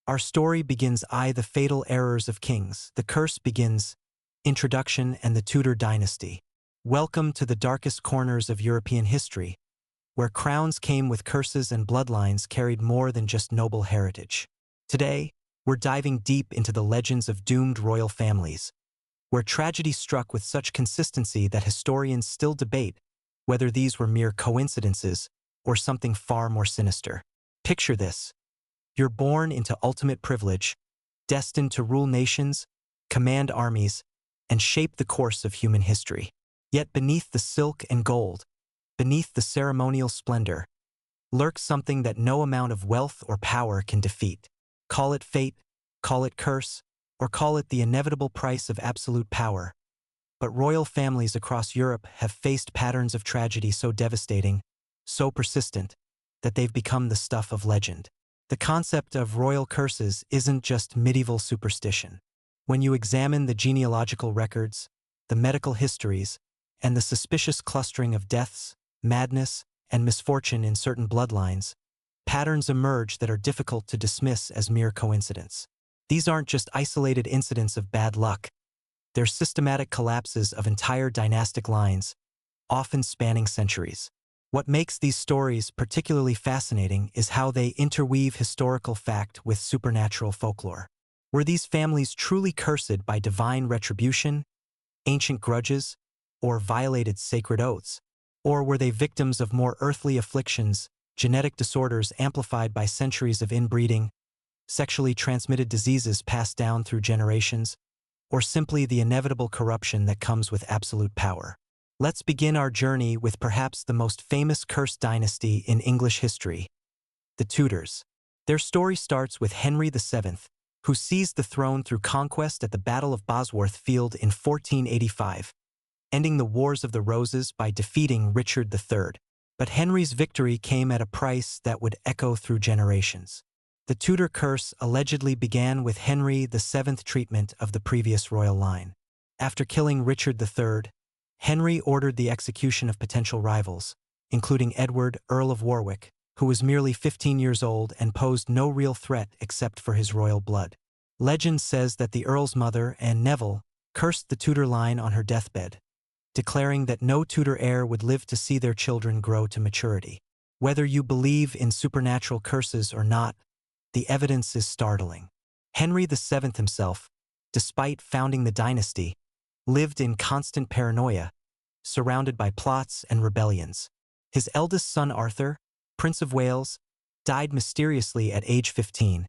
Our story begins the fatal errors of kings. The curse begins. Introduction and the Tudor dynasty. Welcome to the darkest corners of European history, where crowns came with curses and bloodlines carried more than just noble heritage. Today, we're diving deep into the legends of doomed royal families, where tragedy struck with such consistency that historians still debate whether these were mere coincidences or something far more sinister. Picture this. You're born into ultimate privilege, destined to rule nations, command armies, and shape the course of human history. Yet beneath the silk and gold, beneath the ceremonial splendor, lurks something that no amount of wealth or power can defeat. Call it fate, call it curse, or call it the inevitable price of absolute power. But royal families across Europe have faced patterns of tragedy so devastating, so persistent, that they've become the stuff of legend. The concept of royal curses isn't just medieval superstition. When you examine the genealogical records, the medical histories, and the suspicious clustering of deaths, madness, and misfortune in certain bloodlines, patterns emerge that are difficult to dismiss as mere coincidence. These aren't just isolated incidents of bad luck. They're systematic collapses of entire dynastic lines, often spanning centuries. What makes these stories particularly fascinating is how they interweave historical fact with supernatural folklore. Were these families truly cursed by divine retribution, ancient grudges, or violated sacred oaths? Or were they victims of more earthly afflictions, genetic disorders amplified by centuries of inbreeding, sexually transmitted diseases passed down through generations, or simply the inevitable corruption that comes with absolute power? Let's begin our journey with perhaps the most famous cursed dynasty in English history, the Tudors. Their story starts with Henry VII, who seized the throne through conquest at the Battle of Bosworth Field in 1485, ending the Wars of the Roses by defeating Richard III. But Henry's victory came at a price that would echo through generations. The Tudor curse allegedly began with Henry VII's treatment of the previous royal line. After killing Richard III, Henry ordered the execution of potential rivals, including Edward, Earl of Warwick, who was merely 15 years old and posed no real threat except for his royal blood. Legend says that the Earl's mother, Anne Neville, cursed the Tudor line on her deathbed, declaring that no Tudor heir would live to see their children grow to maturity. Whether you believe in supernatural curses or not, the evidence is startling. Henry VII himself, despite founding the dynasty, lived in constant paranoia, surrounded by plots and rebellions. His eldest son Arthur, Prince of Wales, died mysteriously at age 15,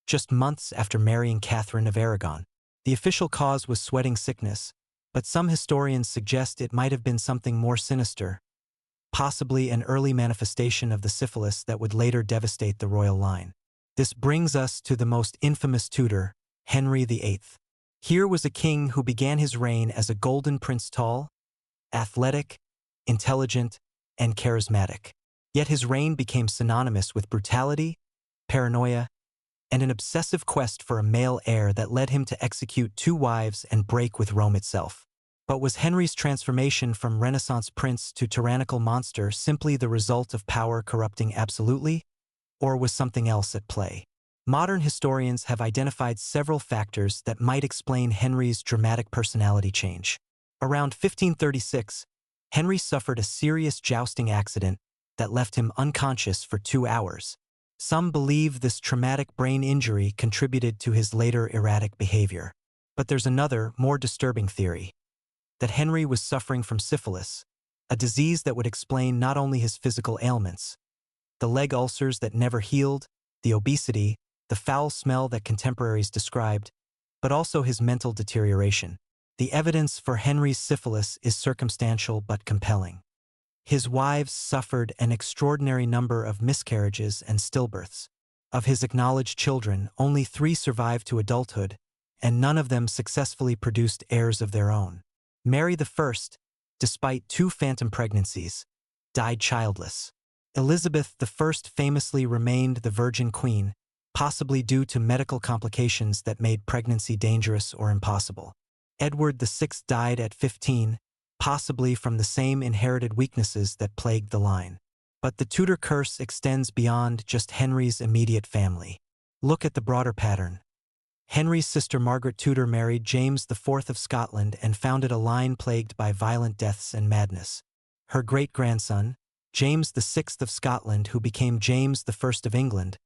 just months after marrying Catherine of Aragon. The official cause was sweating sickness, but some historians suggest it might have been something more sinister, possibly an early manifestation of the syphilis that would later devastate the royal line. This brings us to the most infamous Tudor, Henry VIII. Here was a king who began his reign as a golden prince, tall, athletic, intelligent, and charismatic. Yet his reign became synonymous with brutality, paranoia, and an obsessive quest for a male heir that led him to execute 2 wives and break with Rome itself. But was Henry's transformation from Renaissance prince to tyrannical monster simply the result of power corrupting absolutely, or was something else at play? Modern historians have identified several factors that might explain Henry's dramatic personality change. Around 1536, Henry suffered a serious jousting accident that left him unconscious for 2 hours. Some believe this traumatic brain injury contributed to his later erratic behavior. But there's another, more disturbing theory, that Henry was suffering from syphilis, a disease that would explain not only his physical ailments, the leg ulcers that never healed, the obesity, the foul smell that contemporaries described, but also his mental deterioration. The evidence for Henry's syphilis is circumstantial but compelling. His wives suffered an extraordinary number of miscarriages and stillbirths. Of his acknowledged children, only 3 survived to adulthood, and none of them successfully produced heirs of their own. Mary I, despite 2 phantom pregnancies, died childless. Elizabeth I famously remained the Virgin Queen, possibly due to medical complications that made pregnancy dangerous or impossible. Edward VI died at 15, possibly from the same inherited weaknesses that plagued the line. But the Tudor curse extends beyond just Henry's immediate family. Look at the broader pattern. Henry's sister Margaret Tudor married James IV of Scotland and founded a line plagued by violent deaths and madness. Her great-grandson, James VI of Scotland, who became James I of England,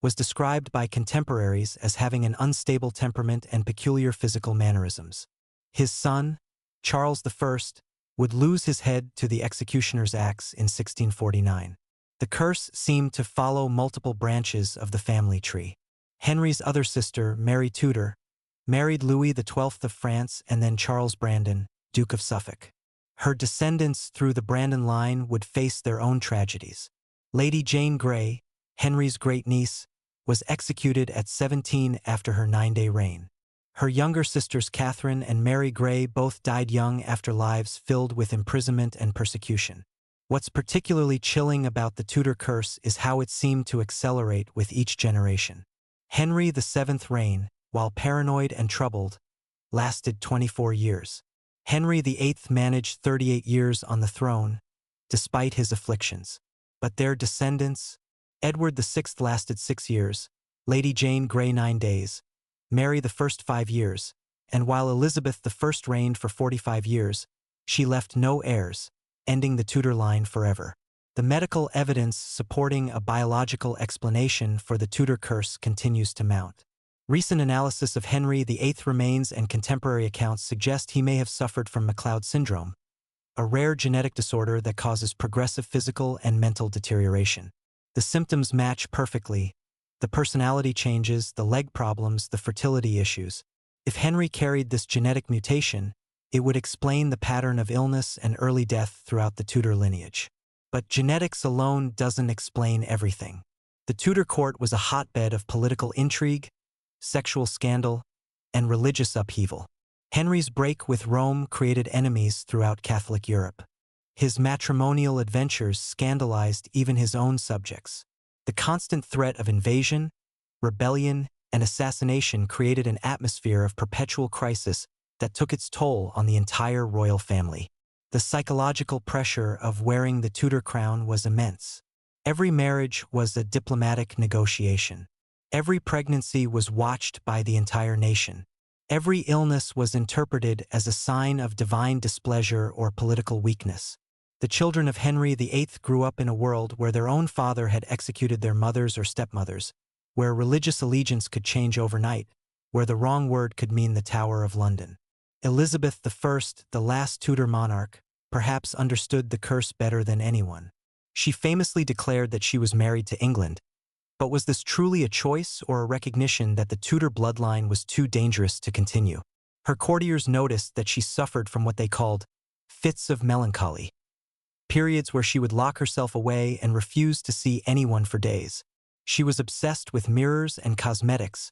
was described by contemporaries as having an unstable temperament and peculiar physical mannerisms. His son, Charles I, would lose his head to the executioner's axe in 1649. The curse seemed to follow multiple branches of the family tree. Henry's other sister, Mary Tudor, married Louis XII of France and then Charles Brandon, Duke of Suffolk. Her descendants through the Brandon line would face their own tragedies. Lady Jane Grey, Henry's great-niece, was executed at 17 after her 9-day reign. Her younger sisters Catherine and Mary Grey both died young after lives filled with imprisonment and persecution. What's particularly chilling about the Tudor curse is how it seemed to accelerate with each generation. Henry VII's reign, while paranoid and troubled, lasted 24 years. Henry VIII managed 38 years on the throne, despite his afflictions. But their descendants, Edward VI lasted 6 years, Lady Jane Grey 9 days, Mary I 5 years, and while Elizabeth I reigned for 45 years, she left no heirs, ending the Tudor line forever. The medical evidence supporting a biological explanation for the Tudor curse continues to mount. Recent analysis of Henry VIII's remains and contemporary accounts suggest he may have suffered from MacLeod syndrome, a rare genetic disorder that causes progressive physical and mental deterioration. The symptoms match perfectly: the personality changes, the leg problems, the fertility issues. If Henry carried this genetic mutation, it would explain the pattern of illness and early death throughout the Tudor lineage. But genetics alone doesn't explain everything. The Tudor court was a hotbed of political intrigue, sexual scandal, and religious upheaval. Henry's break with Rome created enemies throughout Catholic Europe. His matrimonial adventures scandalized even his own subjects. The constant threat of invasion, rebellion, and assassination created an atmosphere of perpetual crisis that took its toll on the entire royal family. The psychological pressure of wearing the Tudor crown was immense. Every marriage was a diplomatic negotiation. Every pregnancy was watched by the entire nation. Every illness was interpreted as a sign of divine displeasure or political weakness. The children of Henry VIII grew up in a world where their own father had executed their mothers or stepmothers, where religious allegiance could change overnight, where the wrong word could mean the Tower of London. Elizabeth I, the last Tudor monarch, perhaps understood the curse better than anyone. She famously declared that she was married to England, but was this truly a choice or a recognition that the Tudor bloodline was too dangerous to continue? Her courtiers noticed that she suffered from what they called fits of melancholy, periods where she would lock herself away and refuse to see anyone for days. She was obsessed with mirrors and cosmetics,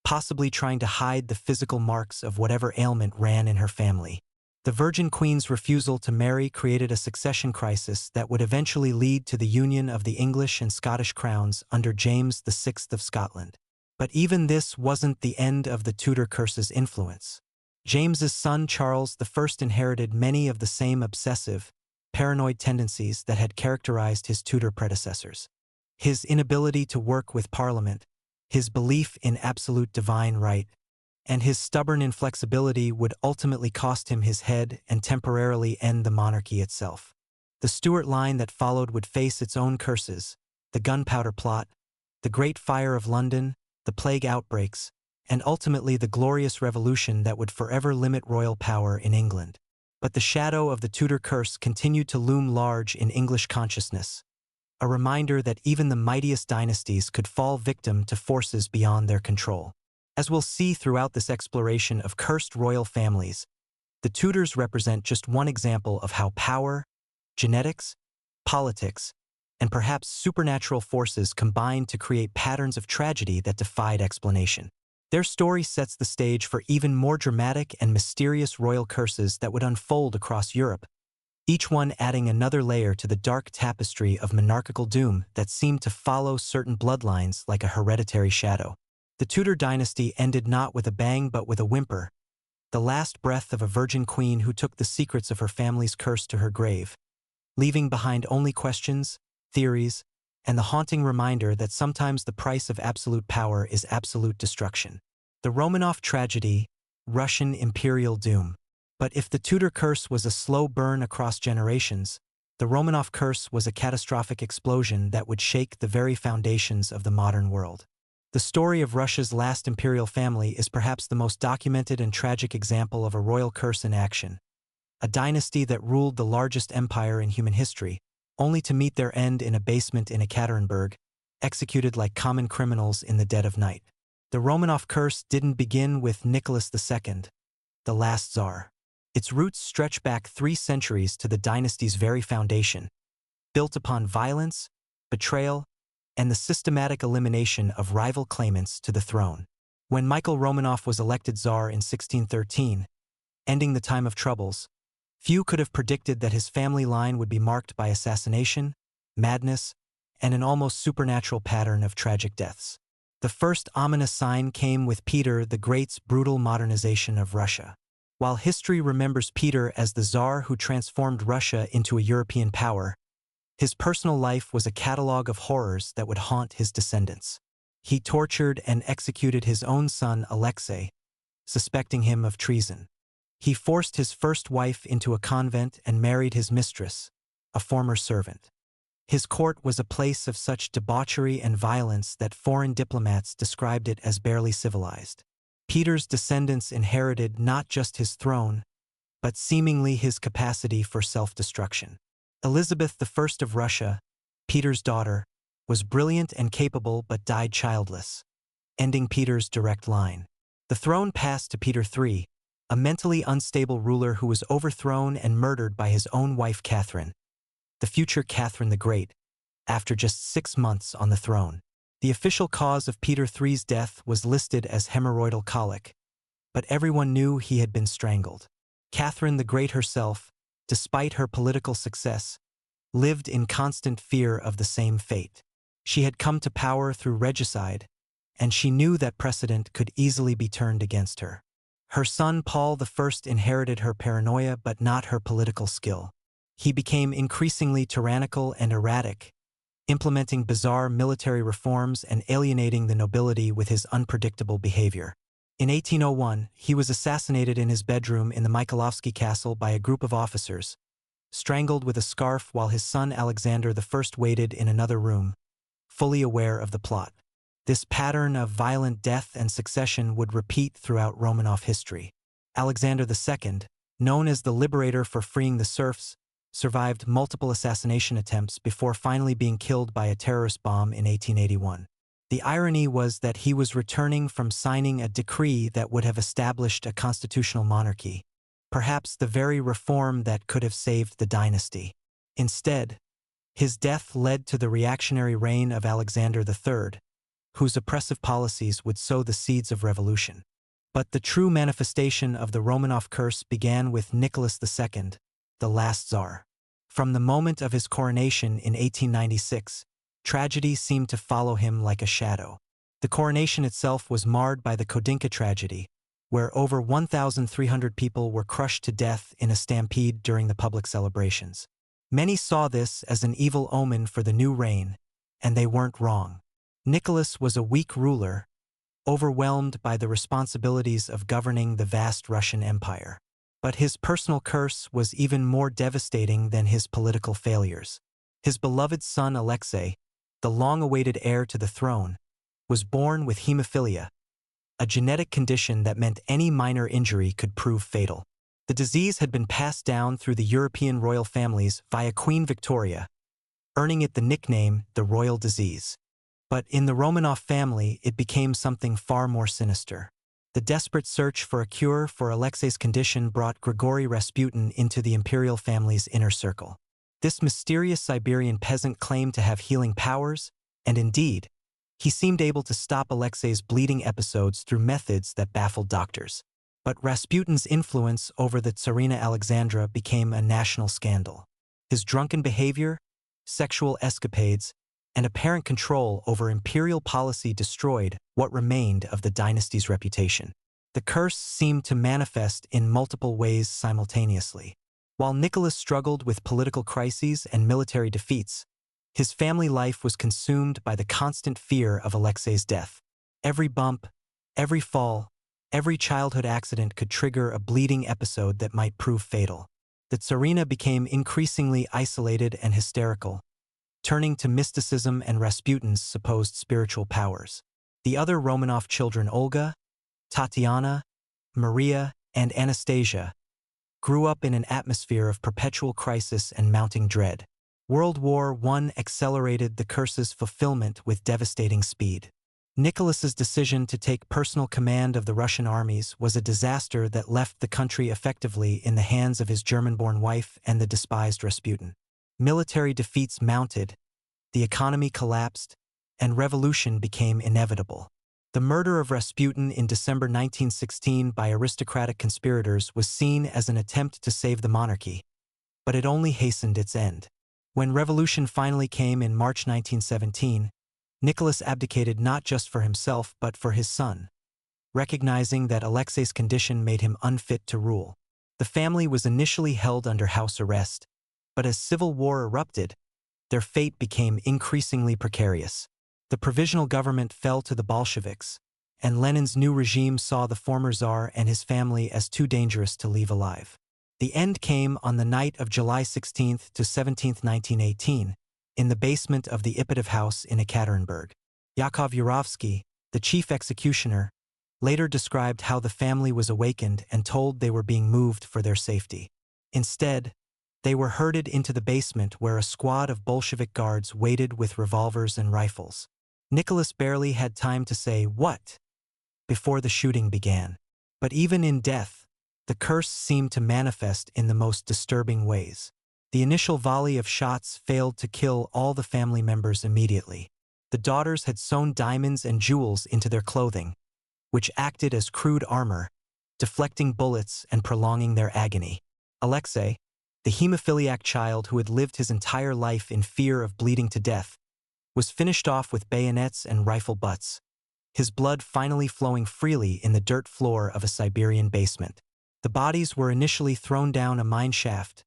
possibly trying to hide the physical marks of whatever ailment ran in her family. The Virgin Queen's refusal to marry created a succession crisis that would eventually lead to the union of the English and Scottish crowns under James VI of Scotland. But even this wasn't the end of the Tudor curse's influence. James's son Charles I inherited many of the same obsessive, paranoid tendencies that had characterized his Tudor predecessors. His inability to work with Parliament, his belief in absolute divine right, and his stubborn inflexibility would ultimately cost him his head and temporarily end the monarchy itself. The Stuart line that followed would face its own curses: the Gunpowder Plot, the Great Fire of London, the plague outbreaks, and ultimately the Glorious Revolution that would forever limit royal power in England. But the shadow of the Tudor curse continued to loom large in English consciousness, a reminder that even the mightiest dynasties could fall victim to forces beyond their control. As we'll see throughout this exploration of cursed royal families, the Tudors represent just one example of how power, genetics, politics, and perhaps supernatural forces combined to create patterns of tragedy that defied explanation. Their story sets the stage for even more dramatic and mysterious royal curses that would unfold across Europe, each one adding another layer to the dark tapestry of monarchical doom that seemed to follow certain bloodlines like a hereditary shadow. The Tudor dynasty ended not with a bang but with a whimper, the last breath of a virgin queen who took the secrets of her family's curse to her grave, leaving behind only questions, theories, and the haunting reminder that sometimes the price of absolute power is absolute destruction. The Romanov tragedy, Russian imperial doom. But if the Tudor curse was a slow burn across generations, the Romanov curse was a catastrophic explosion that would shake the very foundations of the modern world. The story of Russia's last imperial family is perhaps the most documented and tragic example of a royal curse in action. A dynasty that ruled the largest empire in human history, only to meet their end in a basement in Ekaterinburg, executed like common criminals in the dead of night. The Romanov curse didn't begin with Nicholas II, the last Tsar. Its roots stretch back 3 centuries to the dynasty's very foundation, built upon violence, betrayal, and the systematic elimination of rival claimants to the throne. When Michael Romanov was elected Tsar in 1613, ending the time of troubles, few could have predicted that his family line would be marked by assassination, madness, and an almost supernatural pattern of tragic deaths. The first ominous sign came with Peter the Great's brutal modernization of Russia. While history remembers Peter as the Tsar who transformed Russia into a European power, his personal life was a catalogue of horrors that would haunt his descendants. He tortured and executed his own son Alexei, suspecting him of treason. He forced his first wife into a convent and married his mistress, a former servant. His court was a place of such debauchery and violence that foreign diplomats described it as barely civilized. Peter's descendants inherited not just his throne, but seemingly his capacity for self-destruction. Elizabeth I of Russia, Peter's daughter, was brilliant and capable but died childless, ending Peter's direct line. The throne passed to Peter III, a mentally unstable ruler who was overthrown and murdered by his own wife Catherine, the future Catherine the Great, after just 6 months on the throne. The official cause of Peter III's death was listed as hemorrhoidal colic, but everyone knew he had been strangled. Catherine the Great herself, despite her political success, lived in constant fear of the same fate. She had come to power through regicide, and she knew that precedent could easily be turned against her. Her son Paul I inherited her paranoia but not her political skill. He became increasingly tyrannical and erratic, implementing bizarre military reforms and alienating the nobility with his unpredictable behavior. In 1801, he was assassinated in his bedroom in the Mikhailovsky Castle by a group of officers, strangled with a scarf while his son Alexander I waited in another room, fully aware of the plot. This pattern of violent death and succession would repeat throughout Romanov history. Alexander II, known as the liberator for freeing the serfs, survived multiple assassination attempts before finally being killed by a terrorist bomb in 1881. The irony was that he was returning from signing a decree that would have established a constitutional monarchy, perhaps the very reform that could have saved the dynasty. Instead, his death led to the reactionary reign of Alexander III, whose oppressive policies would sow the seeds of revolution. But the true manifestation of the Romanov curse began with Nicholas II, the last Tsar. From the moment of his coronation in 1896, tragedy seemed to follow him like a shadow. The coronation itself was marred by the Kodinka tragedy, where over 1,300 people were crushed to death in a stampede during the public celebrations. Many saw this as an evil omen for the new reign, and they weren't wrong. Nicholas was a weak ruler, overwhelmed by the responsibilities of governing the vast Russian Empire. But his personal curse was even more devastating than his political failures. His beloved son Alexei, the long-awaited heir to the throne, was born with hemophilia, a genetic condition that meant any minor injury could prove fatal. The disease had been passed down through the European royal families via Queen Victoria, earning it the nickname the royal disease. But in the Romanov family, it became something far more sinister. The desperate search for a cure for Alexei's condition brought Grigory Rasputin into the imperial family's inner circle. This mysterious Siberian peasant claimed to have healing powers, and indeed, he seemed able to stop Alexei's bleeding episodes through methods that baffled doctors. But Rasputin's influence over the Tsarina Alexandra became a national scandal. His drunken behavior, sexual escapades, and apparent control over imperial policy destroyed what remained of the dynasty's reputation. The curse seemed to manifest in multiple ways simultaneously. While Nicholas struggled with political crises and military defeats, His family life was consumed by the constant fear of Alexei's death. Every bump, every fall, every childhood accident could trigger a bleeding episode that might prove fatal. The Tsarina became increasingly isolated and hysterical, turning to mysticism and Rasputin's supposed spiritual powers. The other Romanov children, Olga, Tatiana, Maria, and Anastasia, grew up in an atmosphere of perpetual crisis and mounting dread. World War I accelerated the curse's fulfillment with devastating speed. Nicholas's decision to take personal command of the Russian armies was a disaster that left the country effectively in the hands of his German-born wife and the despised Rasputin. Military defeats mounted, the economy collapsed, and revolution became inevitable. The murder of Rasputin in December 1916 by aristocratic conspirators was seen as an attempt to save the monarchy, but it only hastened its end. When revolution finally came in March 1917, Nicholas abdicated not just for himself but for his son, recognizing that Alexei's condition made him unfit to rule. The family was initially held under house arrest, but as civil war erupted, their fate became increasingly precarious. The provisional government fell to the Bolsheviks, and Lenin's new regime saw the former Tsar and his family as too dangerous to leave alive. The end came on the night of July 16 to 17, 1918, in the basement of the Ipatov house in Ekaterinburg. Yakov Yurovsky, the chief executioner, later described how the family was awakened and told they were being moved for their safety. Instead, they were herded into the basement where a squad of Bolshevik guards waited with revolvers and rifles. Nicholas barely had time to say, "What?" before the shooting began. But even in death, the curse seemed to manifest in the most disturbing ways. The initial volley of shots failed to kill all the family members immediately. The daughters had sewn diamonds and jewels into their clothing, which acted as crude armor, deflecting bullets and prolonging their agony. Alexei, the hemophiliac child who had lived his entire life in fear of bleeding to death, was finished off with bayonets and rifle butts, his blood finally flowing freely in the dirt floor of a Siberian basement. The bodies were initially thrown down a mine shaft,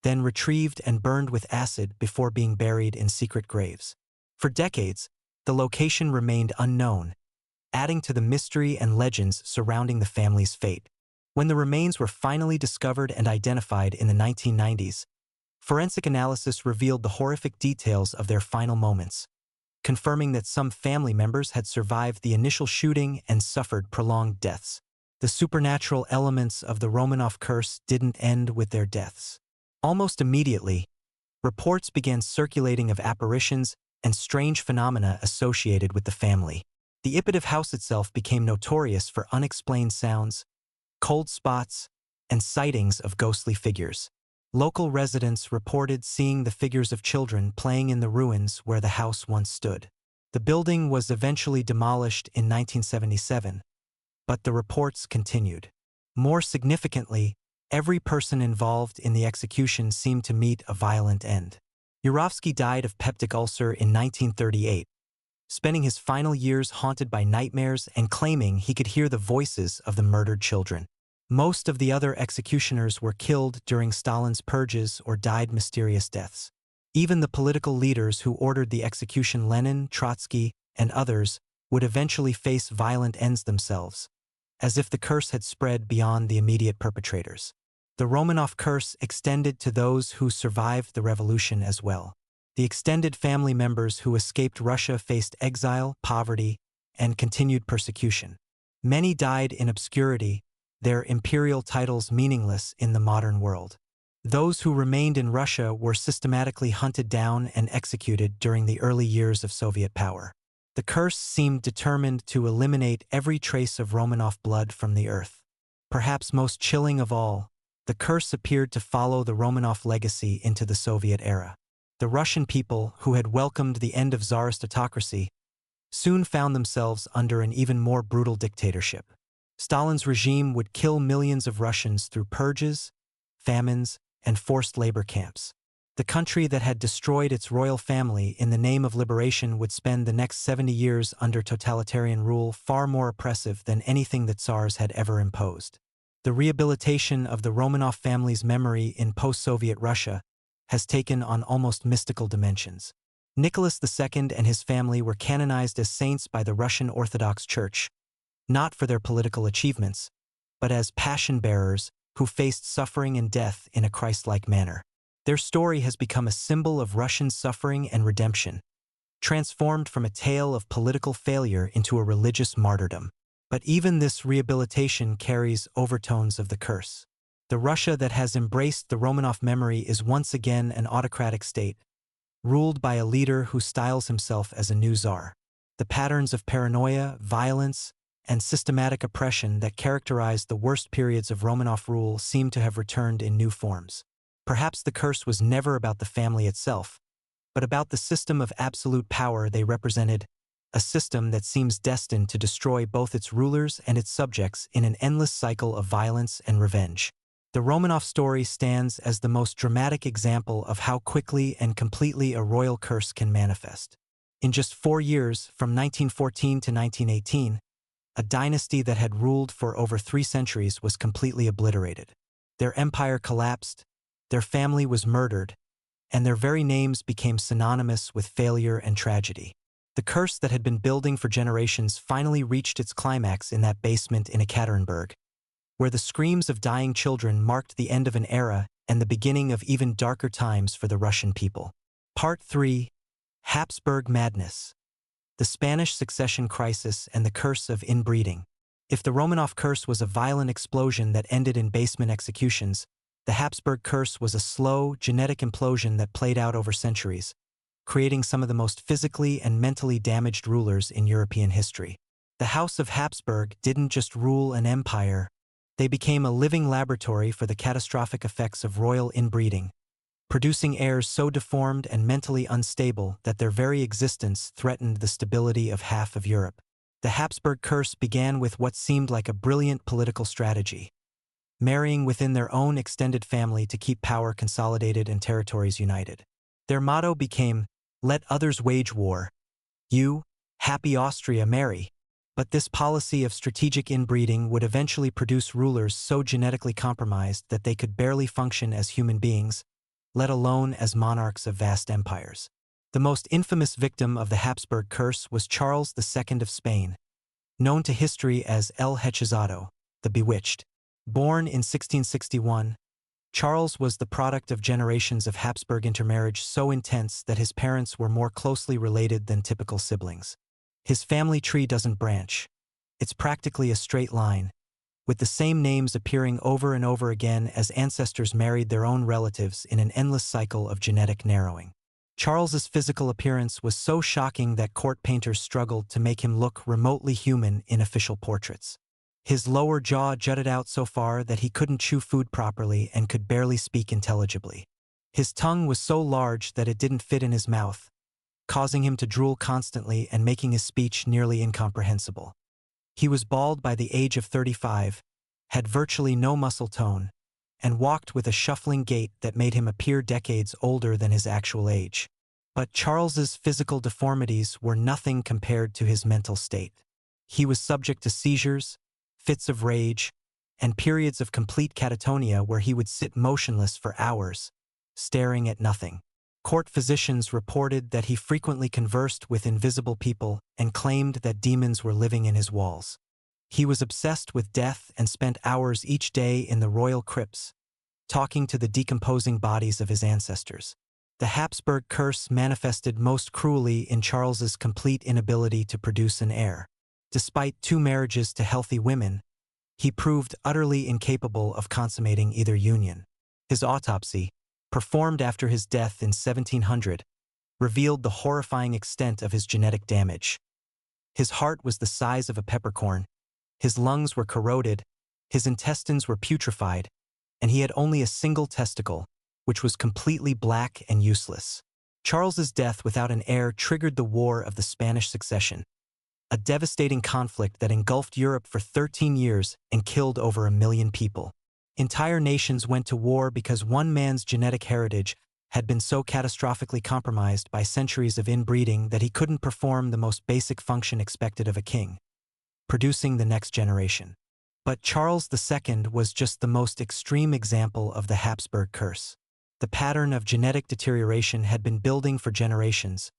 then retrieved and burned with acid before being buried in secret graves. For decades, the location remained unknown, adding to the mystery and legends surrounding the family's fate. When the remains were finally discovered and identified in the 1990s, forensic analysis revealed the horrific details of their final moments, confirming that some family members had survived the initial shooting and suffered prolonged deaths. The supernatural elements of the Romanov curse didn't end with their deaths. Almost immediately, reports began circulating of apparitions and strange phenomena associated with the family. The Ipatov house itself became notorious for unexplained sounds, cold spots, and sightings of ghostly figures. Local residents reported seeing the figures of children playing in the ruins where the house once stood. The building was eventually demolished in 1977, but the reports continued. More significantly, every person involved in the execution seemed to meet a violent end. Yurovsky died of peptic ulcer in 1938, spending his final years haunted by nightmares and claiming he could hear the voices of the murdered children. Most of the other executioners were killed during Stalin's purges or died mysterious deaths. Even the political leaders who ordered the execution, Lenin, Trotsky, and others, would eventually face violent ends themselves, as if the curse had spread beyond the immediate perpetrators. The Romanov curse extended to those who survived the revolution as well. The extended family members who escaped Russia faced exile, poverty, and continued persecution. Many died in obscurity, their imperial titles meaningless in the modern world. Those who remained in Russia were systematically hunted down and executed during the early years of Soviet power. The curse seemed determined to eliminate every trace of Romanov blood from the earth. Perhaps most chilling of all, the curse appeared to follow the Romanov legacy into the Soviet era. The Russian people, who had welcomed the end of Tsarist autocracy, soon found themselves under an even more brutal dictatorship. Stalin's regime would kill millions of Russians through purges, famines, and forced labor camps. The country that had destroyed its royal family in the name of liberation would spend the next 70 years under totalitarian rule, far more oppressive than anything the Tsars had ever imposed. The rehabilitation of the Romanov family's memory in post-Soviet Russia has taken on almost mystical dimensions. Nicholas II and his family were canonized as saints by the Russian Orthodox Church, not for their political achievements, but as passion-bearers who faced suffering and death in a Christ-like manner. Their story has become a symbol of Russian suffering and redemption, transformed from a tale of political failure into a religious martyrdom. But even this rehabilitation carries overtones of the curse. The Russia that has embraced the Romanov memory is once again an autocratic state, ruled by a leader who styles himself as a new czar. The patterns of paranoia, violence, and systematic oppression that characterized the worst periods of Romanov rule seem to have returned in new forms. Perhaps the curse was never about the family itself, but about the system of absolute power they represented, a system that seems destined to destroy both its rulers and its subjects in an endless cycle of violence and revenge. The Romanov story stands as the most dramatic example of how quickly and completely a royal curse can manifest. In just 4 years, from 1914 to 1918, a dynasty that had ruled for over 3 centuries was completely obliterated. Their empire collapsed, their family was murdered, and their very names became synonymous with failure and tragedy. The curse that had been building for generations finally reached its climax in that basement in Ekaterinburg, where the screams of dying children marked the end of an era and the beginning of even darker times for the Russian people. Part 3: Habsburg Madness. The Spanish Succession Crisis and the Curse of Inbreeding. If the Romanov curse was a violent explosion that ended in basement executions, the Habsburg curse was a slow, genetic implosion that played out over centuries, creating some of the most physically and mentally damaged rulers in European history. The House of Habsburg didn't just rule an empire, they became a living laboratory for the catastrophic effects of royal inbreeding, producing heirs so deformed and mentally unstable that their very existence threatened the stability of half of Europe. The Habsburg curse began with what seemed like a brilliant political strategy: marrying within their own extended family to keep power consolidated and territories united. Their motto became, "Let others wage war. You, happy Austria, marry." But this policy of strategic inbreeding would eventually produce rulers so genetically compromised that they could barely function as human beings, let alone as monarchs of vast empires. The most infamous victim of the Habsburg curse was Charles II of Spain, known to history as El Hechizado, the Bewitched. Born in 1661, Charles was the product of generations of Habsburg intermarriage so intense that his parents were more closely related than typical siblings. His family tree doesn't branch. It's practically a straight line, with the same names appearing over and over again as ancestors married their own relatives in an endless cycle of genetic narrowing. Charles's physical appearance was so shocking that court painters struggled to make him look remotely human in official portraits. His lower jaw jutted out so far that he couldn't chew food properly and could barely speak intelligibly. His tongue was so large that it didn't fit in his mouth, causing him to drool constantly and making his speech nearly incomprehensible. He was bald by the age of 35, had virtually no muscle tone, and walked with a shuffling gait that made him appear decades older than his actual age. But Charles's physical deformities were nothing compared to his mental state. He was subject to seizures, fits of rage, and periods of complete catatonia where he would sit motionless for hours, staring at nothing. Court physicians reported that he frequently conversed with invisible people and claimed that demons were living in his walls. He was obsessed with death and spent hours each day in the royal crypts, talking to the decomposing bodies of his ancestors. The Habsburg curse manifested most cruelly in Charles's complete inability to produce an heir. Despite 2 marriages to healthy women, he proved utterly incapable of consummating either union. His autopsy, performed after his death in 1700, revealed the horrifying extent of his genetic damage. His heart was the size of a peppercorn, his lungs were corroded, his intestines were putrefied, and he had only a single testicle, which was completely black and useless. Charles's death without an heir triggered the War of the Spanish Succession, a devastating conflict that engulfed Europe for 13 years and killed over 1 million people. Entire nations went to war because one man's genetic heritage had been so catastrophically compromised by centuries of inbreeding that he couldn't perform the most basic function expected of a king: producing the next generation. But Charles II was just the most extreme example of the Habsburg curse. The pattern of genetic deterioration had been building for generations,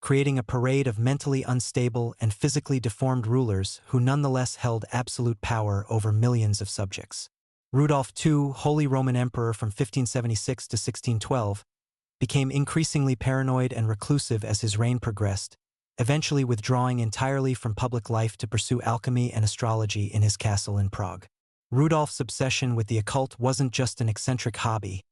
creating a parade of mentally unstable and physically deformed rulers who nonetheless held absolute power over millions of subjects. Rudolph II, Holy Roman Emperor from 1576 to 1612, became increasingly paranoid and reclusive as his reign progressed, eventually withdrawing entirely from public life to pursue alchemy and astrology in his castle in Prague. Rudolph's obsession with the occult wasn't just an eccentric hobby.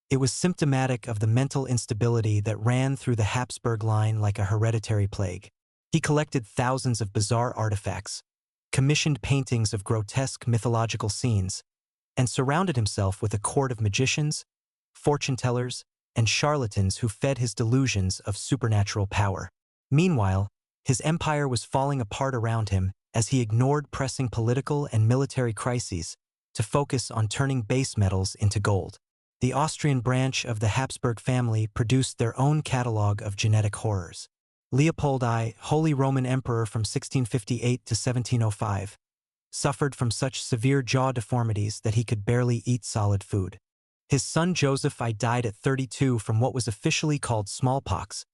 It was symptomatic of the mental instability that ran through the Habsburg line like a hereditary plague. He collected thousands of bizarre artifacts, commissioned paintings of grotesque mythological scenes, and surrounded himself with a court of magicians, fortune-tellers, and charlatans who fed his delusions of supernatural power. Meanwhile, his empire was falling apart around him as he ignored pressing political and military crises to focus on turning base metals into gold. The Austrian branch of the Habsburg family produced their own catalogue of genetic horrors. Leopold I, Holy Roman Emperor from 1658 to 1705, suffered from such severe jaw deformities that he could barely eat solid food. His son Joseph I died at 32 from what was officially called smallpox,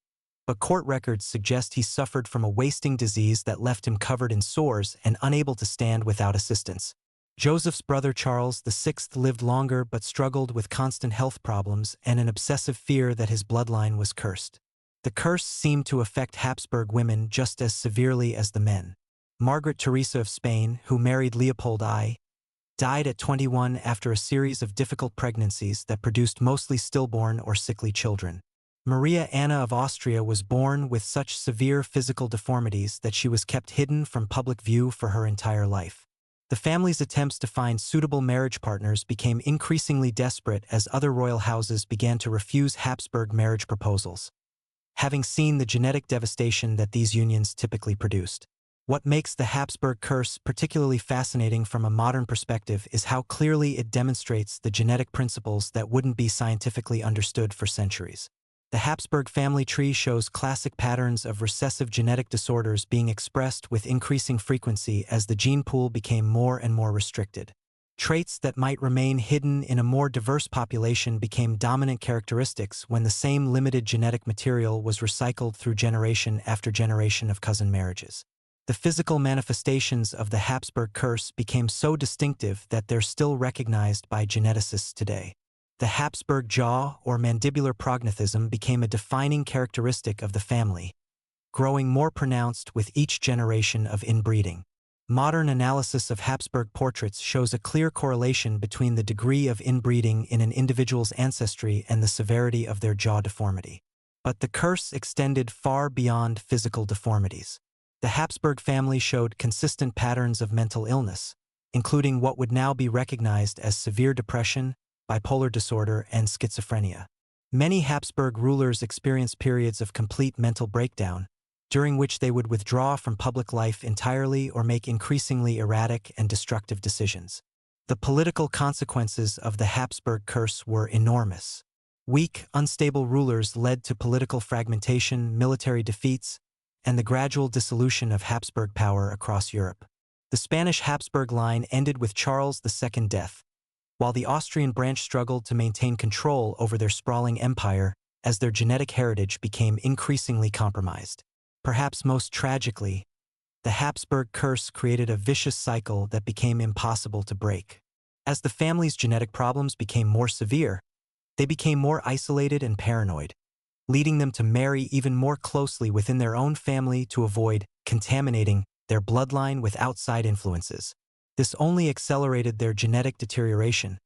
but court records suggest he suffered from a wasting disease that left him covered in sores and unable to stand without assistance. Joseph's brother Charles VI lived longer but struggled with constant health problems and an obsessive fear that his bloodline was cursed. The curse seemed to affect Habsburg women just as severely as the men. Margaret Teresa of Spain, who married Leopold I, died at 21 after a series of difficult pregnancies that produced mostly stillborn or sickly children. Maria Anna of Austria was born with such severe physical deformities that she was kept hidden from public view for her entire life. The family's attempts to find suitable marriage partners became increasingly desperate as other royal houses began to refuse Habsburg marriage proposals, having seen the genetic devastation that these unions typically produced. What makes the Habsburg curse particularly fascinating from a modern perspective is how clearly it demonstrates the genetic principles that wouldn't be scientifically understood for centuries. The Habsburg family tree shows classic patterns of recessive genetic disorders being expressed with increasing frequency as the gene pool became more and more restricted. Traits that might remain hidden in a more diverse population became dominant characteristics when the same limited genetic material was recycled through generation after generation of cousin marriages. The physical manifestations of the Habsburg curse became so distinctive that they're still recognized by geneticists today. The Habsburg jaw or mandibular prognathism became a defining characteristic of the family, growing more pronounced with each generation of inbreeding. Modern analysis of Habsburg portraits shows a clear correlation between the degree of inbreeding in an individual's ancestry and the severity of their jaw deformity. But the curse extended far beyond physical deformities. The Habsburg family showed consistent patterns of mental illness, including what would now be recognized as severe depression, bipolar disorder, and schizophrenia. Many Habsburg rulers experienced periods of complete mental breakdown, during which they would withdraw from public life entirely or make increasingly erratic and destructive decisions. The political consequences of the Habsburg curse were enormous. Weak, unstable rulers led to political fragmentation, military defeats, and the gradual dissolution of Habsburg power across Europe. The Spanish Habsburg line ended with Charles II's death, while the Austrian branch struggled to maintain control over their sprawling empire as their genetic heritage became increasingly compromised. Perhaps most tragically, the Habsburg curse created a vicious cycle that became impossible to break. As the family's genetic problems became more severe, they became more isolated and paranoid, leading them to marry even more closely within their own family to avoid contaminating their bloodline with outside influences. This only accelerated their genetic deterioration,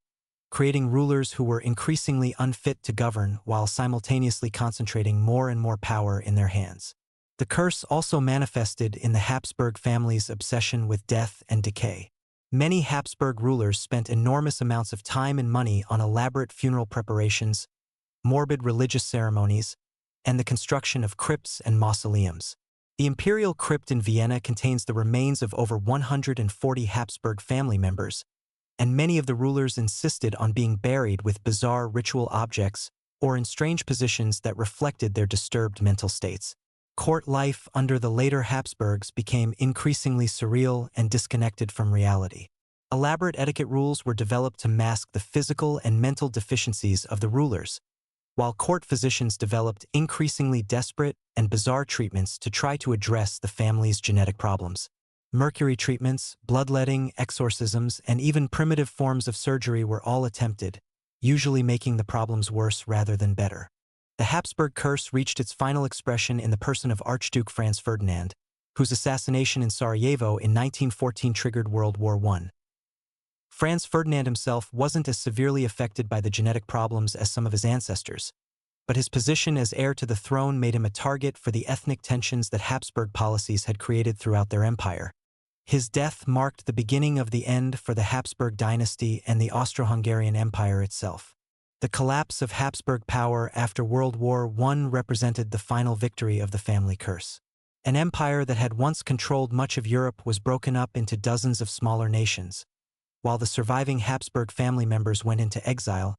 creating rulers who were increasingly unfit to govern while simultaneously concentrating more and more power in their hands. The curse also manifested in the Habsburg family's obsession with death and decay. Many Habsburg rulers spent enormous amounts of time and money on elaborate funeral preparations, morbid religious ceremonies, and the construction of crypts and mausoleums. The imperial crypt in Vienna contains the remains of over 140 Habsburg family members, and many of the rulers insisted on being buried with bizarre ritual objects or in strange positions that reflected their disturbed mental states. Court life under the later Habsburgs became increasingly surreal and disconnected from reality. Elaborate etiquette rules were developed to mask the physical and mental deficiencies of the rulers, while court physicians developed increasingly desperate and bizarre treatments to try to address the family's genetic problems. Mercury treatments, bloodletting, exorcisms, and even primitive forms of surgery were all attempted, usually making the problems worse rather than better. The Habsburg curse reached its final expression in the person of Archduke Franz Ferdinand, whose assassination in Sarajevo in 1914 triggered World War I. Franz Ferdinand himself wasn't as severely affected by the genetic problems as some of his ancestors, but his position as heir to the throne made him a target for the ethnic tensions that Habsburg policies had created throughout their empire. His death marked the beginning of the end for the Habsburg dynasty and the Austro-Hungarian Empire itself. The collapse of Habsburg power after World War I represented the final victory of the family curse. An empire that had once controlled much of Europe was broken up into dozens of smaller nations. While the surviving Habsburg family members went into exile,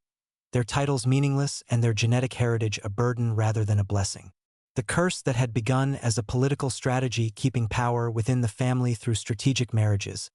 their titles meaningless and their genetic heritage a burden rather than a blessing. The curse that had begun as a political strategy keeping power within the family through strategic marriages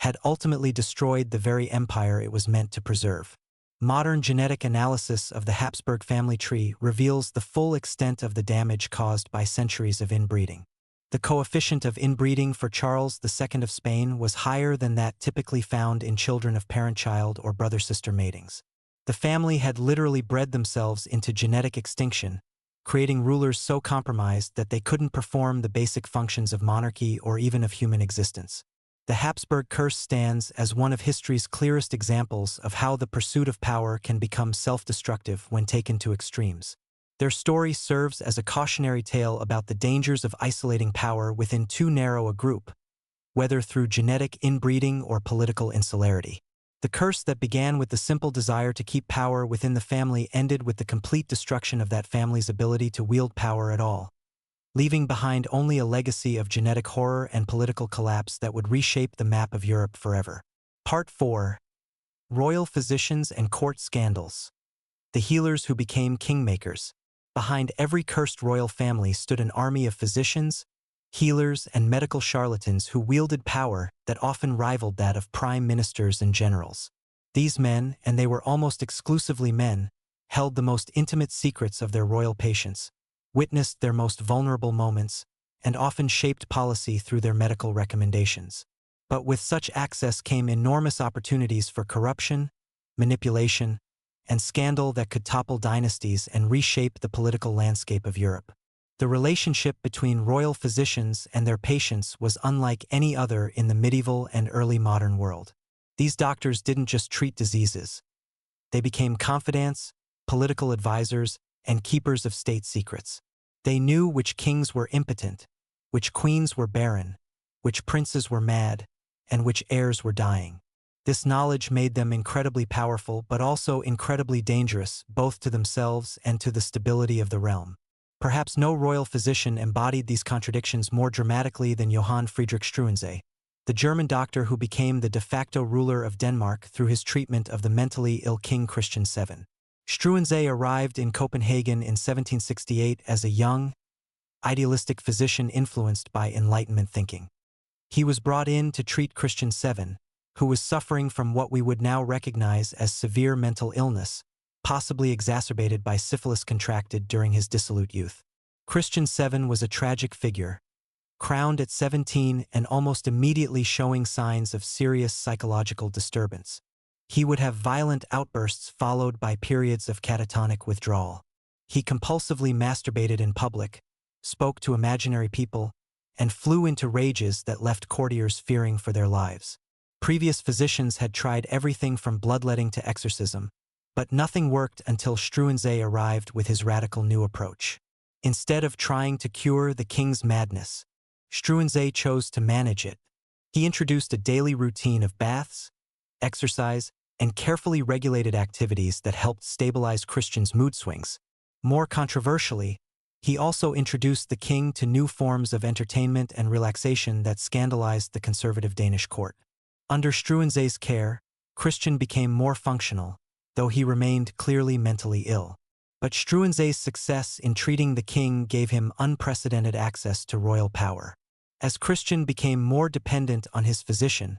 had ultimately destroyed the very empire it was meant to preserve. Modern genetic analysis of the Habsburg family tree reveals the full extent of the damage caused by centuries of inbreeding. The coefficient of inbreeding for Charles II of Spain was higher than that typically found in children of parent-child or brother-sister matings. The family had literally bred themselves into genetic extinction, creating rulers so compromised that they couldn't perform the basic functions of monarchy or even of human existence. The Habsburg curse stands as one of history's clearest examples of how the pursuit of power can become self-destructive when taken to extremes. Their story serves as a cautionary tale about the dangers of isolating power within too narrow a group, whether through genetic inbreeding or political insularity. The curse that began with the simple desire to keep power within the family ended with the complete destruction of that family's ability to wield power at all, leaving behind only a legacy of genetic horror and political collapse that would reshape the map of Europe forever. Part 4. Royal Physicians and Court Scandals. The healers who became kingmakers. Behind every cursed royal family stood an army of physicians, healers, and medical charlatans who wielded power that often rivaled that of prime ministers and generals. These men, and they were almost exclusively men, held the most intimate secrets of their royal patients, witnessed their most vulnerable moments, and often shaped policy through their medical recommendations. But with such access came enormous opportunities for corruption, manipulation, and scandal that could topple dynasties and reshape the political landscape of Europe. The relationship between royal physicians and their patients was unlike any other in the medieval and early modern world. These doctors didn't just treat diseases. They became confidants, political advisors, and keepers of state secrets. They knew which kings were impotent, which queens were barren, which princes were mad, and which heirs were dying. This knowledge made them incredibly powerful but also incredibly dangerous, both to themselves and to the stability of the realm. Perhaps no royal physician embodied these contradictions more dramatically than Johann Friedrich Struensee, the German doctor who became the de facto ruler of Denmark through his treatment of the mentally ill King Christian VII. Struensee arrived in Copenhagen in 1768 as a young, idealistic physician influenced by Enlightenment thinking. He was brought in to treat Christian VII, who was suffering from what we would now recognize as severe mental illness, possibly exacerbated by syphilis contracted during his dissolute youth. Christian VII was a tragic figure, crowned at 17 and almost immediately showing signs of serious psychological disturbance. He would have violent outbursts followed by periods of catatonic withdrawal. He compulsively masturbated in public, spoke to imaginary people, and flew into rages that left courtiers fearing for their lives. Previous physicians had tried everything from bloodletting to exorcism, but nothing worked until Struensee arrived with his radical new approach. Instead of trying to cure the king's madness, Struensee chose to manage it. He introduced a daily routine of baths, exercise, and carefully regulated activities that helped stabilize Christian's mood swings. More controversially, he also introduced the king to new forms of entertainment and relaxation that scandalized the conservative Danish court. Under Struensee's care, Christian became more functional, though he remained clearly mentally ill. But Struensee's success in treating the king gave him unprecedented access to royal power. As Christian became more dependent on his physician,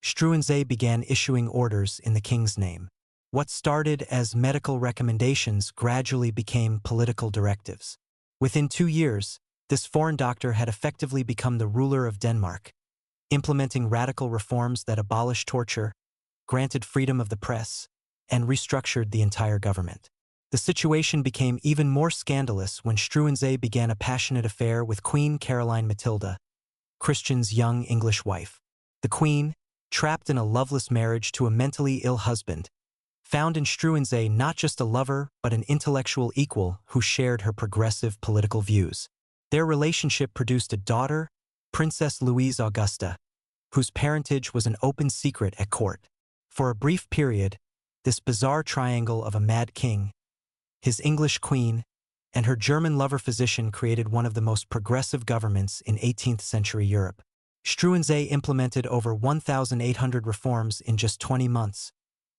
Struensee began issuing orders in the king's name. What started as medical recommendations gradually became political directives. Within 2 years, this foreign doctor had effectively become the ruler of Denmark, implementing radical reforms that abolished torture, granted freedom of the press, and restructured the entire government. The situation became even more scandalous when Struensee began a passionate affair with Queen Caroline Matilda, Christian's young English wife. The Queen, trapped in a loveless marriage to a mentally ill husband, found in Struensee not just a lover but an intellectual equal who shared her progressive political views. Their relationship produced a daughter, Princess Louise Augusta, whose parentage was an open secret at court. For a brief period, this bizarre triangle of a mad king, his English queen, and her German lover-physician created one of the most progressive governments in 18th-century Europe. Struensee implemented over 1,800 reforms in just 20 months,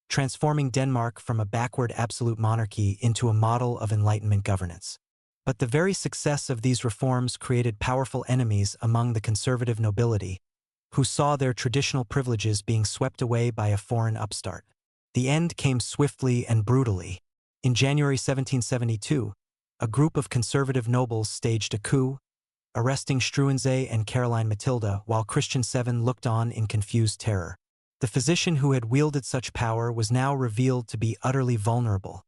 transforming Denmark from a backward absolute monarchy into a model of Enlightenment governance. But the very success of these reforms created powerful enemies among the conservative nobility, who saw their traditional privileges being swept away by a foreign upstart. The end came swiftly and brutally. In January 1772, a group of conservative nobles staged a coup, arresting Struensee and Caroline Matilda while Christian VII looked on in confused terror. The physician who had wielded such power was now revealed to be utterly vulnerable,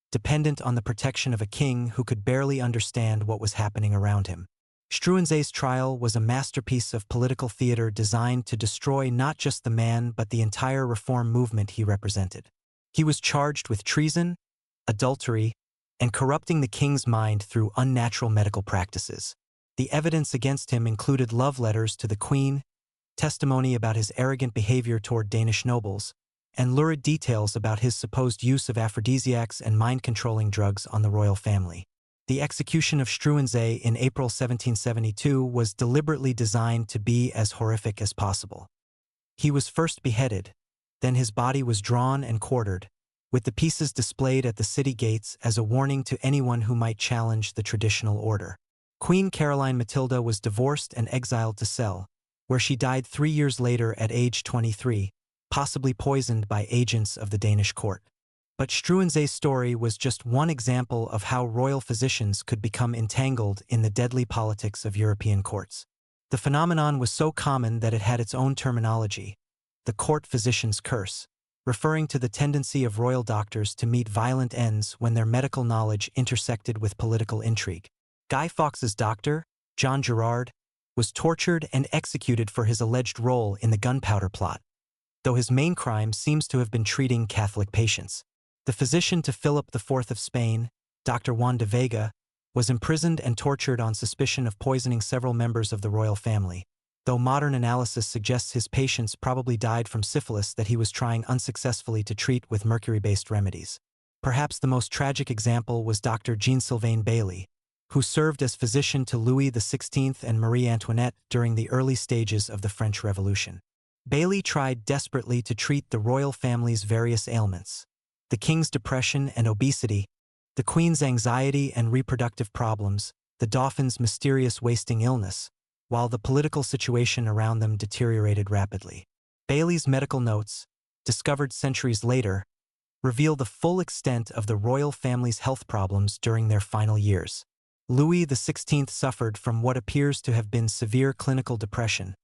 dependent on the protection of a king who could barely understand what was happening around him. Struensee's trial was a masterpiece of political theater designed to destroy not just the man but the entire reform movement he represented. He was charged with treason, adultery, and corrupting the king's mind through unnatural medical practices. The evidence against him included love letters to the queen, testimony about his arrogant behavior toward Danish nobles, and lurid details about his supposed use of aphrodisiacs and mind-controlling drugs on the royal family. The execution of Struensee in April 1772 was deliberately designed to be as horrific as possible. He was first beheaded, then his body was drawn and quartered, with the pieces displayed at the city gates as a warning to anyone who might challenge the traditional order. Queen Caroline Matilda was divorced and exiled to Celle, where she died 3 years later at age 23, possibly poisoned by agents of the Danish court. But Struensee's story was just one example of how royal physicians could become entangled in the deadly politics of European courts. The phenomenon was so common that it had its own terminology, the court physician's curse, referring to the tendency of royal doctors to meet violent ends when their medical knowledge intersected with political intrigue. Guy Fawkes's doctor, John Gerard, was tortured and executed for his alleged role in the gunpowder plot, though his main crime seems to have been treating Catholic patients. The physician to Philip IV of Spain, Dr. Juan de Vega, was imprisoned and tortured on suspicion of poisoning several members of the royal family, though modern analysis suggests his patients probably died from syphilis that he was trying unsuccessfully to treat with mercury-based remedies. Perhaps the most tragic example was Dr. Jean-Sylvain Bailly, who served as physician to Louis XVI and Marie Antoinette during the early stages of the French Revolution. Bailly tried desperately to treat the royal family's various ailments: the king's depression and obesity, the queen's anxiety and reproductive problems, the dauphin's mysterious wasting illness, while the political situation around them deteriorated rapidly. Bailly's medical notes, discovered centuries later, reveal the full extent of the royal family's health problems during their final years. Louis XVI suffered from what appears to have been severe clinical depression,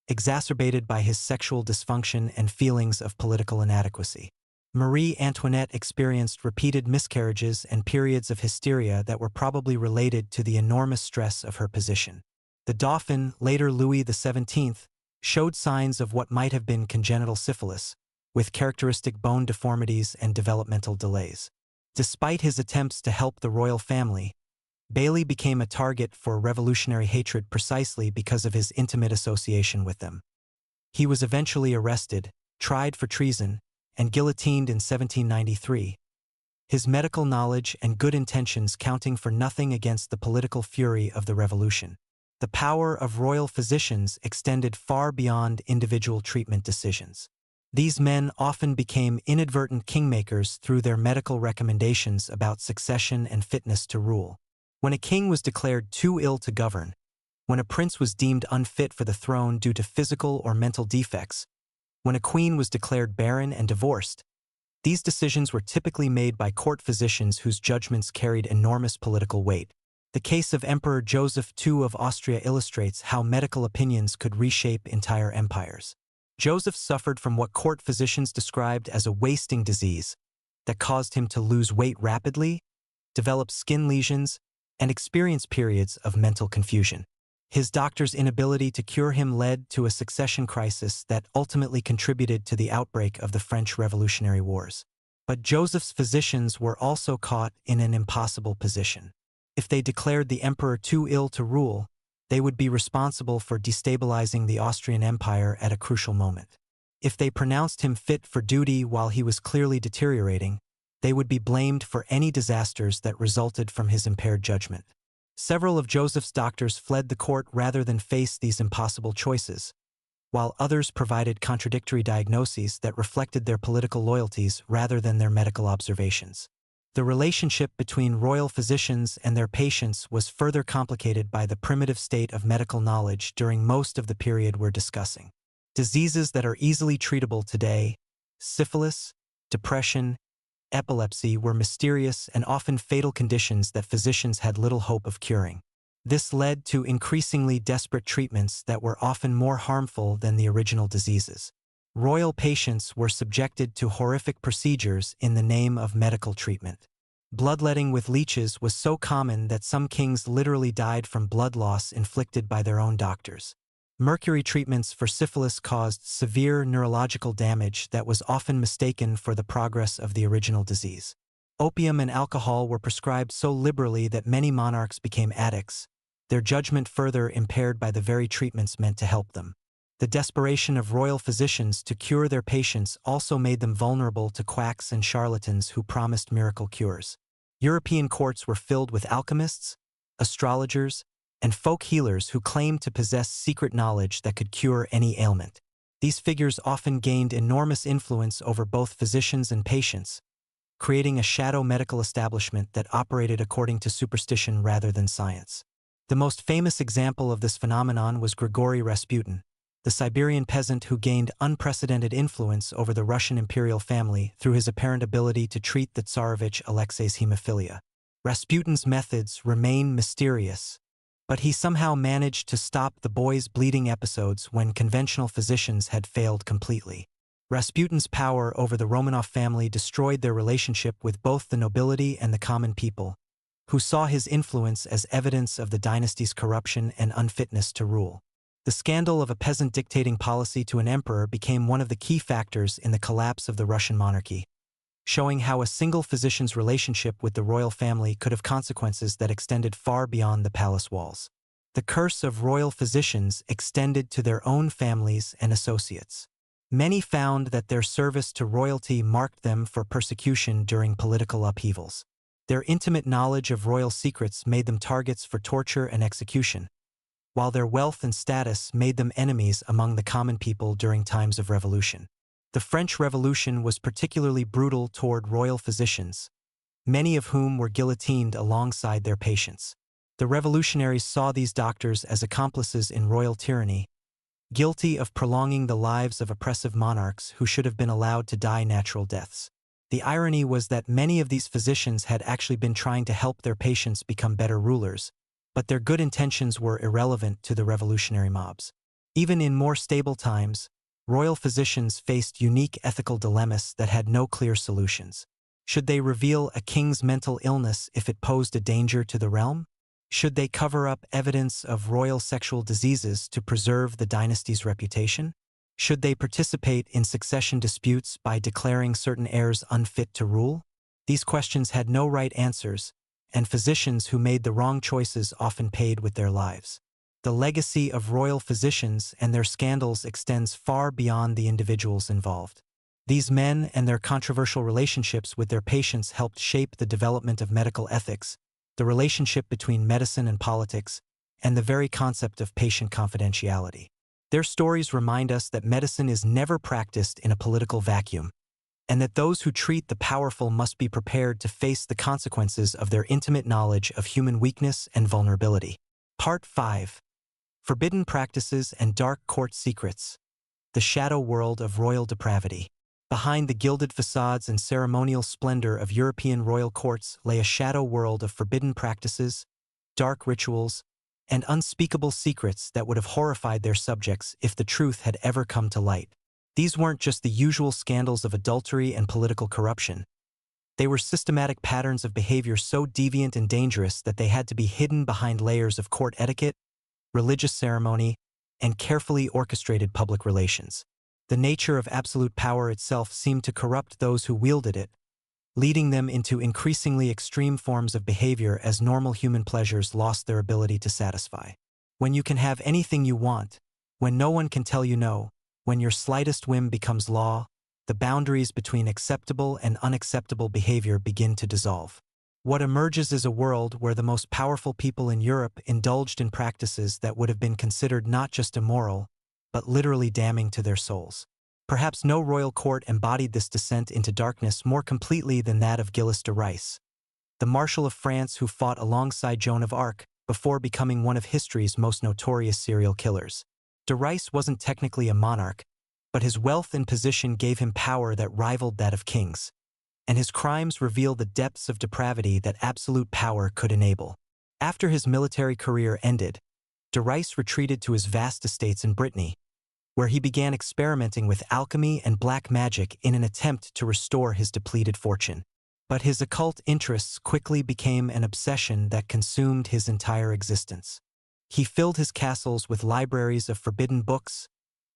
exacerbated by his sexual dysfunction and feelings of political inadequacy. Marie Antoinette experienced repeated miscarriages and periods of hysteria that were probably related to the enormous stress of her position. The Dauphin, later Louis XVII, showed signs of what might have been congenital syphilis, with characteristic bone deformities and developmental delays. Despite his attempts to help the royal family, Bailly became a target for revolutionary hatred precisely because of his intimate association with them. He was eventually arrested, tried for treason, and guillotined in 1793, his medical knowledge and good intentions counting for nothing against the political fury of the revolution. The power of royal physicians extended far beyond individual treatment decisions. These men often became inadvertent kingmakers through their medical recommendations about succession and fitness to rule. When a king was declared too ill to govern, when a prince was deemed unfit for the throne due to physical or mental defects, when a queen was declared barren and divorced, These decisions were typically made by court physicians whose judgments carried enormous political weight. The case of Emperor Joseph II of Austria illustrates how medical opinions could reshape entire empires. Joseph suffered from what court physicians described as a wasting disease that caused him to lose weight rapidly, develop skin lesions, and experience periods of mental confusion. His doctor's inability to cure him led to a succession crisis that ultimately contributed to the outbreak of the French Revolutionary Wars. But Joseph's physicians were also caught in an impossible position. If they declared the emperor too ill to rule, they would be responsible for destabilizing the Austrian Empire at a crucial moment. If they pronounced him fit for duty while he was clearly deteriorating, they would be blamed for any disasters that resulted from his impaired judgment. Several of Joseph's doctors fled the court rather than face these impossible choices, while others provided contradictory diagnoses that reflected their political loyalties rather than their medical observations. The relationship between royal physicians and their patients was further complicated by the primitive state of medical knowledge during most of the period we're discussing. Diseases that are easily treatable today, syphilis, depression, epilepsy, were mysterious and often fatal conditions that physicians had little hope of curing. This led to increasingly desperate treatments that were often more harmful than the original diseases. Royal patients were subjected to horrific procedures in the name of medical treatment. Bloodletting with leeches was so common that some kings literally died from blood loss inflicted by their own doctors. Mercury treatments for syphilis caused severe neurological damage that was often mistaken for the progress of the original disease. Opium and alcohol were prescribed so liberally that many monarchs became addicts, their judgment further impaired by the very treatments meant to help them. The desperation of royal physicians to cure their patients also made them vulnerable to quacks and charlatans who promised miracle cures. European courts were filled with alchemists, astrologers, and folk healers who claimed to possess secret knowledge that could cure any ailment. These figures often gained enormous influence over both physicians and patients, creating a shadow medical establishment that operated according to superstition rather than science. The most famous example of this phenomenon was Grigory Rasputin, the Siberian peasant who gained unprecedented influence over the Russian imperial family through his apparent ability to treat the Tsarevich Alexei's hemophilia. Rasputin's methods remain mysterious, but he somehow managed to stop the boy's bleeding episodes when conventional physicians had failed completely. Rasputin's power over the Romanov family destroyed their relationship with both the nobility and the common people, who saw his influence as evidence of the dynasty's corruption and unfitness to rule. The scandal of a peasant dictating policy to an emperor became one of the key factors in the collapse of the Russian monarchy, showing how a single physician's relationship with the royal family could have consequences that extended far beyond the palace walls. The curse of royal physicians extended to their own families and associates. Many found that their service to royalty marked them for persecution during political upheavals. Their intimate knowledge of royal secrets made them targets for torture and execution, while their wealth and status made them enemies among the common people during times of revolution. The French Revolution was particularly brutal toward royal physicians, many of whom were guillotined alongside their patients. The revolutionaries saw these doctors as accomplices in royal tyranny, guilty of prolonging the lives of oppressive monarchs who should have been allowed to die natural deaths. The irony was that many of these physicians had actually been trying to help their patients become better rulers, but their good intentions were irrelevant to the revolutionary mobs. Even in more stable times, royal physicians faced unique ethical dilemmas that had no clear solutions. Should they reveal a king's mental illness if it posed a danger to the realm? Should they cover up evidence of royal sexual diseases to preserve the dynasty's reputation? Should they participate in succession disputes by declaring certain heirs unfit to rule? These questions had no right answers, and physicians who made the wrong choices often paid with their lives. The legacy of royal physicians and their scandals extends far beyond the individuals involved. These men and their controversial relationships with their patients helped shape the development of medical ethics, the relationship between medicine and politics, and the very concept of patient confidentiality. Their stories remind us that medicine is never practiced in a political vacuum, and that those who treat the powerful must be prepared to face the consequences of their intimate knowledge of human weakness and vulnerability. Part 5. Forbidden Practices and Dark Court Secrets. The Shadow World of Royal Depravity. Behind the gilded facades and ceremonial splendor of European royal courts lay a shadow world of forbidden practices, dark rituals, and unspeakable secrets that would have horrified their subjects if the truth had ever come to light. These weren't just the usual scandals of adultery and political corruption. They were systematic patterns of behavior so deviant and dangerous that they had to be hidden behind layers of court etiquette, religious ceremony, and carefully orchestrated public relations. The nature of absolute power itself seemed to corrupt those who wielded it, leading them into increasingly extreme forms of behavior as normal human pleasures lost their ability to satisfy. When you can have anything you want, when no one can tell you no, when your slightest whim becomes law, the boundaries between acceptable and unacceptable behavior begin to dissolve. What emerges is a world where the most powerful people in Europe indulged in practices that would have been considered not just immoral, but literally damning to their souls. Perhaps no royal court embodied this descent into darkness more completely than that of Gilles de Rais, the Marshal of France who fought alongside Joan of Arc before becoming one of history's most notorious serial killers. De Rais wasn't technically a monarch, but his wealth and position gave him power that rivaled that of kings, and his crimes reveal the depths of depravity that absolute power could enable. After his military career ended, de Rais retreated to his vast estates in Brittany, where he began experimenting with alchemy and black magic in an attempt to restore his depleted fortune. But his occult interests quickly became an obsession that consumed his entire existence. He filled his castles with libraries of forbidden books,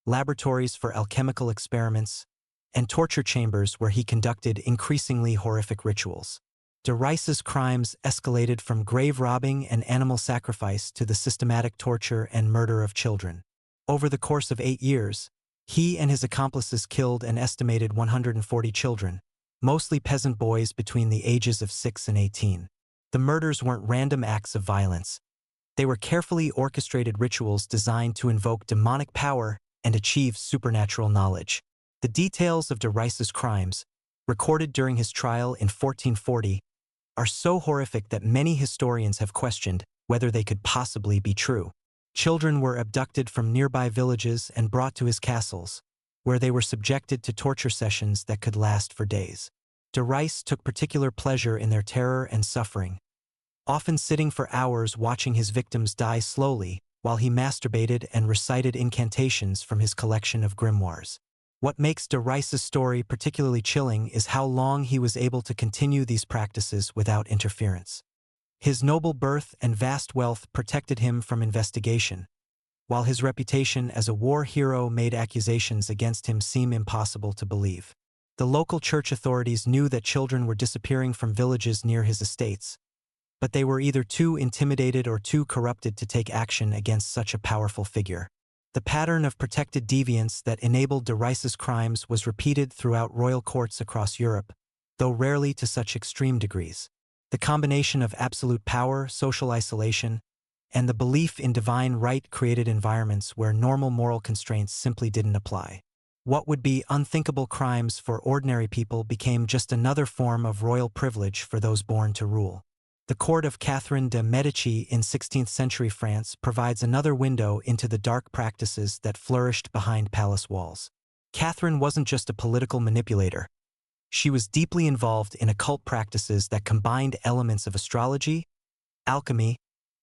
laboratories for alchemical experiments, and torture chambers where he conducted increasingly horrific rituals. De Rais's crimes escalated from grave robbing and animal sacrifice to the systematic torture and murder of children. Over the course of 8 years, he and his accomplices killed an estimated 140 children, mostly peasant boys between the ages of 6 and 18. The murders weren't random acts of violence. They were carefully orchestrated rituals designed to invoke demonic power and achieve supernatural knowledge. The details of de Rais's crimes, recorded during his trial in 1440, are so horrific that many historians have questioned whether they could possibly be true. Children were abducted from nearby villages and brought to his castles, where they were subjected to torture sessions that could last for days. De Rais took particular pleasure in their terror and suffering, often sitting for hours watching his victims die slowly while he masturbated and recited incantations from his collection of grimoires. What makes de Rais's story particularly chilling is how long he was able to continue these practices without interference. His noble birth and vast wealth protected him from investigation, while his reputation as a war hero made accusations against him seem impossible to believe. The local church authorities knew that children were disappearing from villages near his estates, but they were either too intimidated or too corrupted to take action against such a powerful figure. The pattern of protected deviance that enabled de Rais's crimes was repeated throughout royal courts across Europe, though rarely to such extreme degrees. The combination of absolute power, social isolation, and the belief in divine right created environments where normal moral constraints simply didn't apply. What would be unthinkable crimes for ordinary people became just another form of royal privilege for those born to rule. The court of Catherine de' Medici in 16th-century France provides another window into the dark practices that flourished behind palace walls. Catherine wasn't just a political manipulator. She was deeply involved in occult practices that combined elements of astrology, alchemy,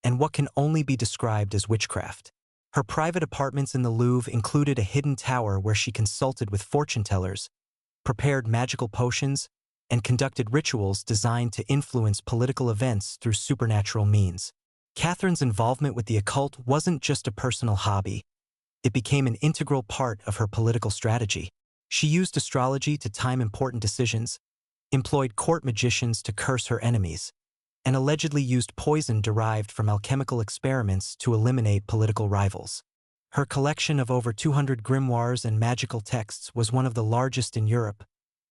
and what can only be described as witchcraft. Her private apartments in the Louvre included a hidden tower where she consulted with fortune-tellers, prepared magical potions, and conducted rituals designed to influence political events through supernatural means. Catherine's involvement with the occult wasn't just a personal hobby. It became an integral part of her political strategy. She used astrology to time important decisions, employed court magicians to curse her enemies, and allegedly used poison derived from alchemical experiments to eliminate political rivals. Her collection of over 200 grimoires and magical texts was one of the largest in Europe,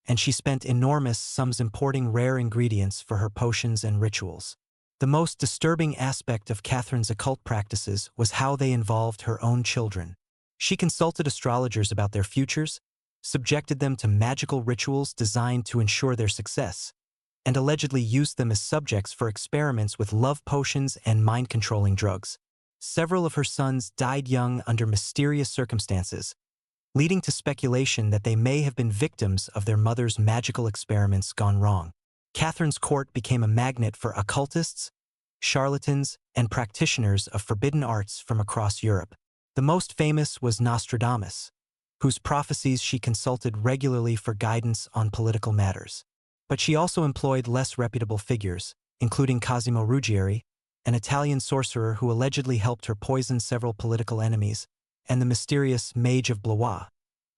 and she spent enormous sums importing rare ingredients for her potions and rituals. The most disturbing aspect of Catherine's occult practices was how they involved her own children. She consulted astrologers about their futures, subjected them to magical rituals designed to ensure their success, and allegedly used them as subjects for experiments with love potions and mind-controlling drugs. Several of her sons died young under mysterious circumstances, leading to speculation that they may have been victims of their mother's magical experiments gone wrong. Catherine's court became a magnet for occultists, charlatans, and practitioners of forbidden arts from across Europe. The most famous was Nostradamus, whose prophecies she consulted regularly for guidance on political matters. But she also employed less reputable figures, including Cosimo Ruggieri, an Italian sorcerer who allegedly helped her poison several political enemies, and the mysterious Mage of Blois,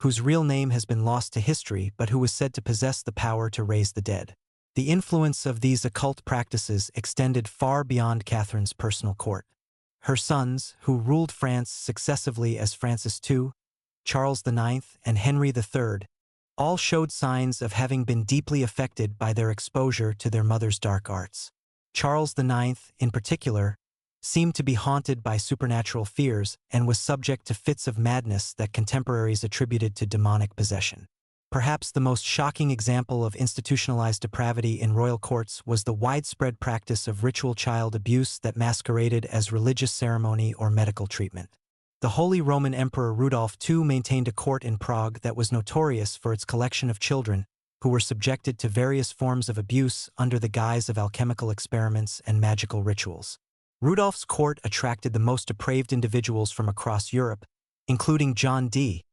whose real name has been lost to history but who was said to possess the power to raise the dead. The influence of these occult practices extended far beyond Catherine's personal court. Her sons, who ruled France successively as Francis II, Charles IX, and Henry III, all showed signs of having been deeply affected by their exposure to their mother's dark arts. Charles IX, in particular, seemed to be haunted by supernatural fears and was subject to fits of madness that contemporaries attributed to demonic possession. Perhaps the most shocking example of institutionalized depravity in royal courts was the widespread practice of ritual child abuse that masqueraded as religious ceremony or medical treatment. The Holy Roman Emperor Rudolph II maintained a court in Prague that was notorious for its collection of children who were subjected to various forms of abuse under the guise of alchemical experiments and magical rituals. Rudolph's court attracted the most depraved individuals from across Europe, including John Dee,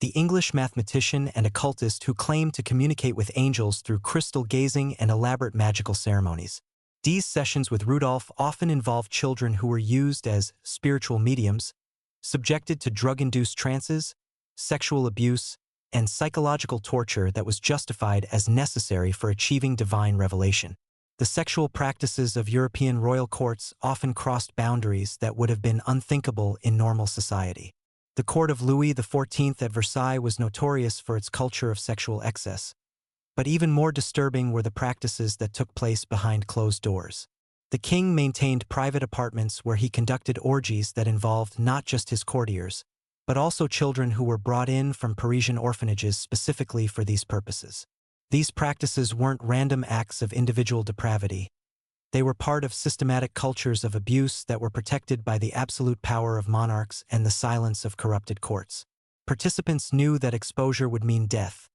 the English mathematician and occultist who claimed to communicate with angels through crystal gazing and elaborate magical ceremonies. Dee's sessions with Rudolph often involved children who were used as spiritual mediums, subjected to drug-induced trances, sexual abuse, and psychological torture that was justified as necessary for achieving divine revelation. The sexual practices of European royal courts often crossed boundaries that would have been unthinkable in normal society. The court of Louis XIV at Versailles was notorious for its culture of sexual excess, but even more disturbing were the practices that took place behind closed doors. The king maintained private apartments where he conducted orgies that involved not just his courtiers, but also children who were brought in from Parisian orphanages specifically for these purposes. These practices weren't random acts of individual depravity. They were part of systematic cultures of abuse that were protected by the absolute power of monarchs and the silence of corrupted courts. Participants knew that exposure would mean death,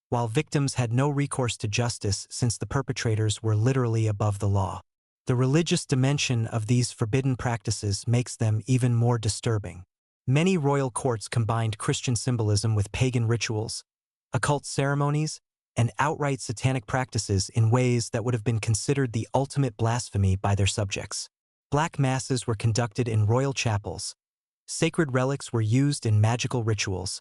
while victims had no recourse to justice since the perpetrators were literally above the law. The religious dimension of these forbidden practices makes them even more disturbing. Many royal courts combined Christian symbolism with pagan rituals, occult ceremonies, and outright satanic practices in ways that would have been considered the ultimate blasphemy by their subjects. Black masses were conducted in royal chapels, sacred relics were used in magical rituals,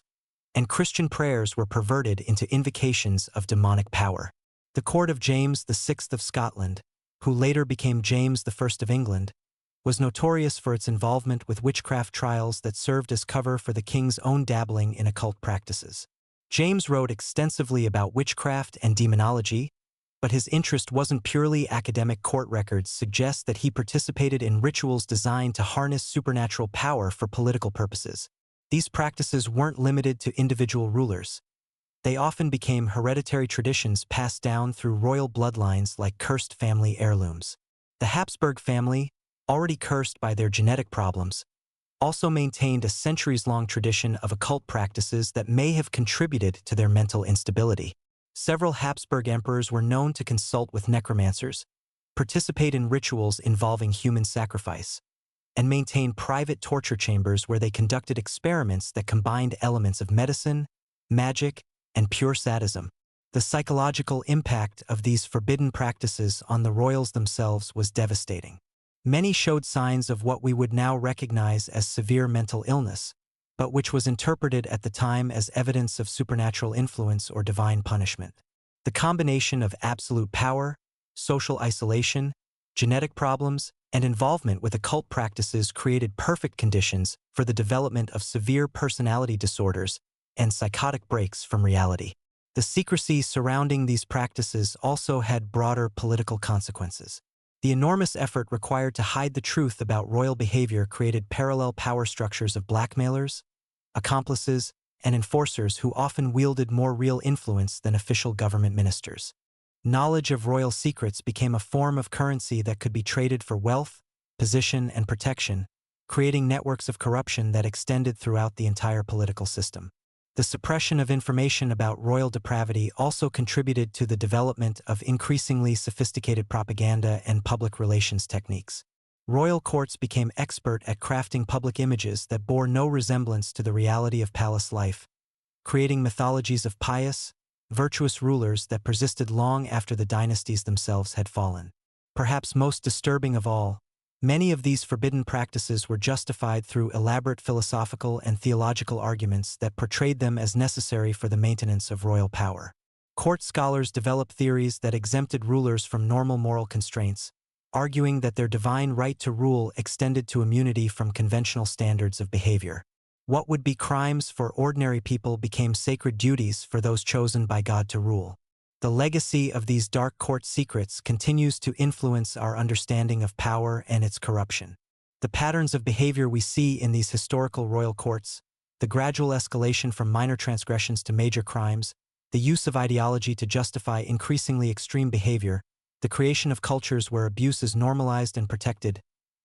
and Christian prayers were perverted into invocations of demonic power. The court of James VI of Scotland, who later became James I of England, was notorious for its involvement with witchcraft trials that served as cover for the king's own dabbling in occult practices. James wrote extensively about witchcraft and demonology, but his interest wasn't purely academic. Court records suggest that he participated in rituals designed to harness supernatural power for political purposes. These practices weren't limited to individual rulers. They often became hereditary traditions passed down through royal bloodlines like cursed family heirlooms. The Habsburg family, already cursed by their genetic problems, also maintained a centuries-long tradition of occult practices that may have contributed to their mental instability. Several Habsburg emperors were known to consult with necromancers, participate in rituals involving human sacrifice, and maintain private torture chambers where they conducted experiments that combined elements of medicine, magic, and pure sadism. The psychological impact of these forbidden practices on the royals themselves was devastating. Many showed signs of what we would now recognize as severe mental illness, but which was interpreted at the time as evidence of supernatural influence or divine punishment. The combination of absolute power, social isolation, genetic problems, and involvement with occult practices created perfect conditions for the development of severe personality disorders and psychotic breaks from reality. The secrecy surrounding these practices also had broader political consequences. The enormous effort required to hide the truth about royal behavior created parallel power structures of blackmailers, accomplices, and enforcers who often wielded more real influence than official government ministers. Knowledge of royal secrets became a form of currency that could be traded for wealth, position, and protection, creating networks of corruption that extended throughout the entire political system. The suppression of information about royal depravity also contributed to the development of increasingly sophisticated propaganda and public relations techniques. Royal courts became expert at crafting public images that bore no resemblance to the reality of palace life, creating mythologies of pious, virtuous rulers that persisted long after the dynasties themselves had fallen. Perhaps most disturbing of all, many of these forbidden practices were justified through elaborate philosophical and theological arguments that portrayed them as necessary for the maintenance of royal power. Court scholars developed theories that exempted rulers from normal moral constraints, arguing that their divine right to rule extended to immunity from conventional standards of behavior. What would be crimes for ordinary people became sacred duties for those chosen by God to rule. The legacy of these dark court secrets continues to influence our understanding of power and its corruption. The patterns of behavior we see in these historical royal courts, the gradual escalation from minor transgressions to major crimes, the use of ideology to justify increasingly extreme behavior, the creation of cultures where abuse is normalized and protected,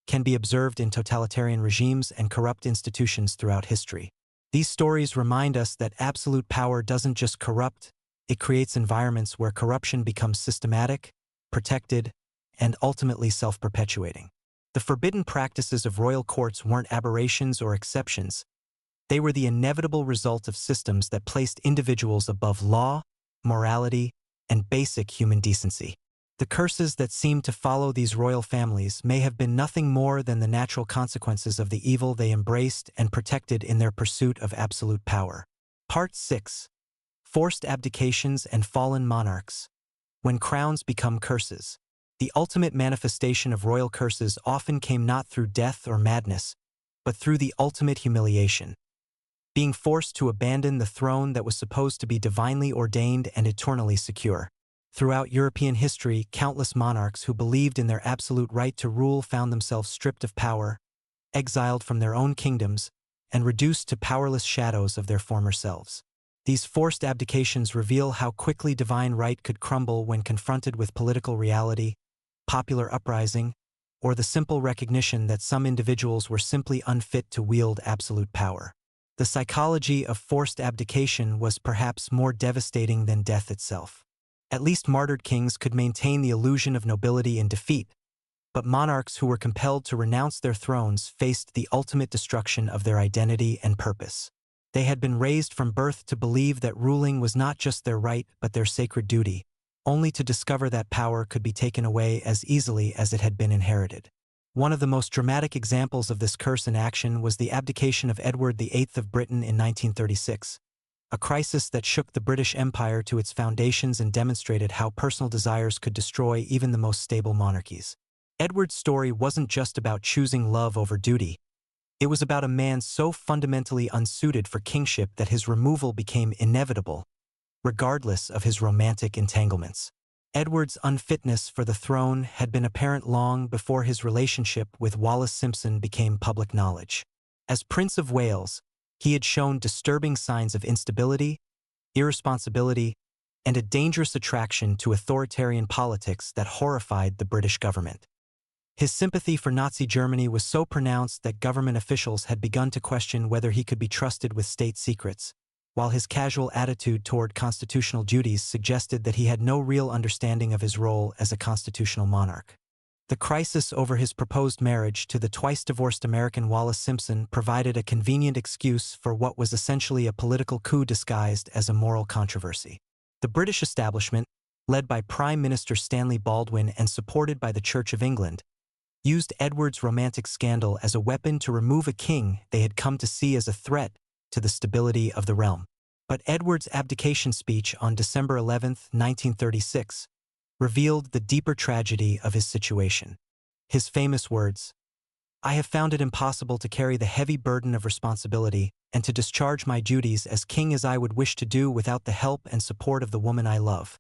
can be observed in totalitarian regimes and corrupt institutions throughout history. These stories remind us that absolute power doesn't just corrupt, it creates environments where corruption becomes systematic, protected, and ultimately self-perpetuating. The forbidden practices of royal courts weren't aberrations or exceptions. They were the inevitable result of systems that placed individuals above law, morality, and basic human decency. The curses that seemed to follow these royal families may have been nothing more than the natural consequences of the evil they embraced and protected in their pursuit of absolute power. Part 6. Forced abdications and fallen monarchs. When crowns become curses. The ultimate manifestation of royal curses often came not through death or madness, but through the ultimate humiliation. Being forced to abandon the throne that was supposed to be divinely ordained and eternally secure. Throughout European history, countless monarchs who believed in their absolute right to rule found themselves stripped of power, exiled from their own kingdoms, and reduced to powerless shadows of their former selves. These forced abdications reveal how quickly divine right could crumble when confronted with political reality, popular uprising, or the simple recognition that some individuals were simply unfit to wield absolute power. The psychology of forced abdication was perhaps more devastating than death itself. At least martyred kings could maintain the illusion of nobility in defeat, but monarchs who were compelled to renounce their thrones faced the ultimate destruction of their identity and purpose. They had been raised from birth to believe that ruling was not just their right but their sacred duty, only to discover that power could be taken away as easily as it had been inherited. One of the most dramatic examples of this curse in action was the abdication of Edward VIII of Britain in 1936. A crisis that shook the British Empire to its foundations and demonstrated how personal desires could destroy even the most stable monarchies. Edward's story wasn't just about choosing love over duty. It was about a man so fundamentally unsuited for kingship that his removal became inevitable, regardless of his romantic entanglements. Edward's unfitness for the throne had been apparent long before his relationship with Wallis Simpson became public knowledge. As Prince of Wales, he had shown disturbing signs of instability, irresponsibility, and a dangerous attraction to authoritarian politics that horrified the British government. His sympathy for Nazi Germany was so pronounced that government officials had begun to question whether he could be trusted with state secrets, while his casual attitude toward constitutional duties suggested that he had no real understanding of his role as a constitutional monarch. The crisis over his proposed marriage to the twice-divorced American Wallis Simpson provided a convenient excuse for what was essentially a political coup disguised as a moral controversy. The British establishment, led by Prime Minister Stanley Baldwin and supported by the Church of England, used Edward's romantic scandal as a weapon to remove a king they had come to see as a threat to the stability of the realm. But Edward's abdication speech on December 11, 1936, revealed the deeper tragedy of his situation. His famous words, "I have found it impossible to carry the heavy burden of responsibility and to discharge my duties as king as I would wish to do without the help and support of the woman I love,"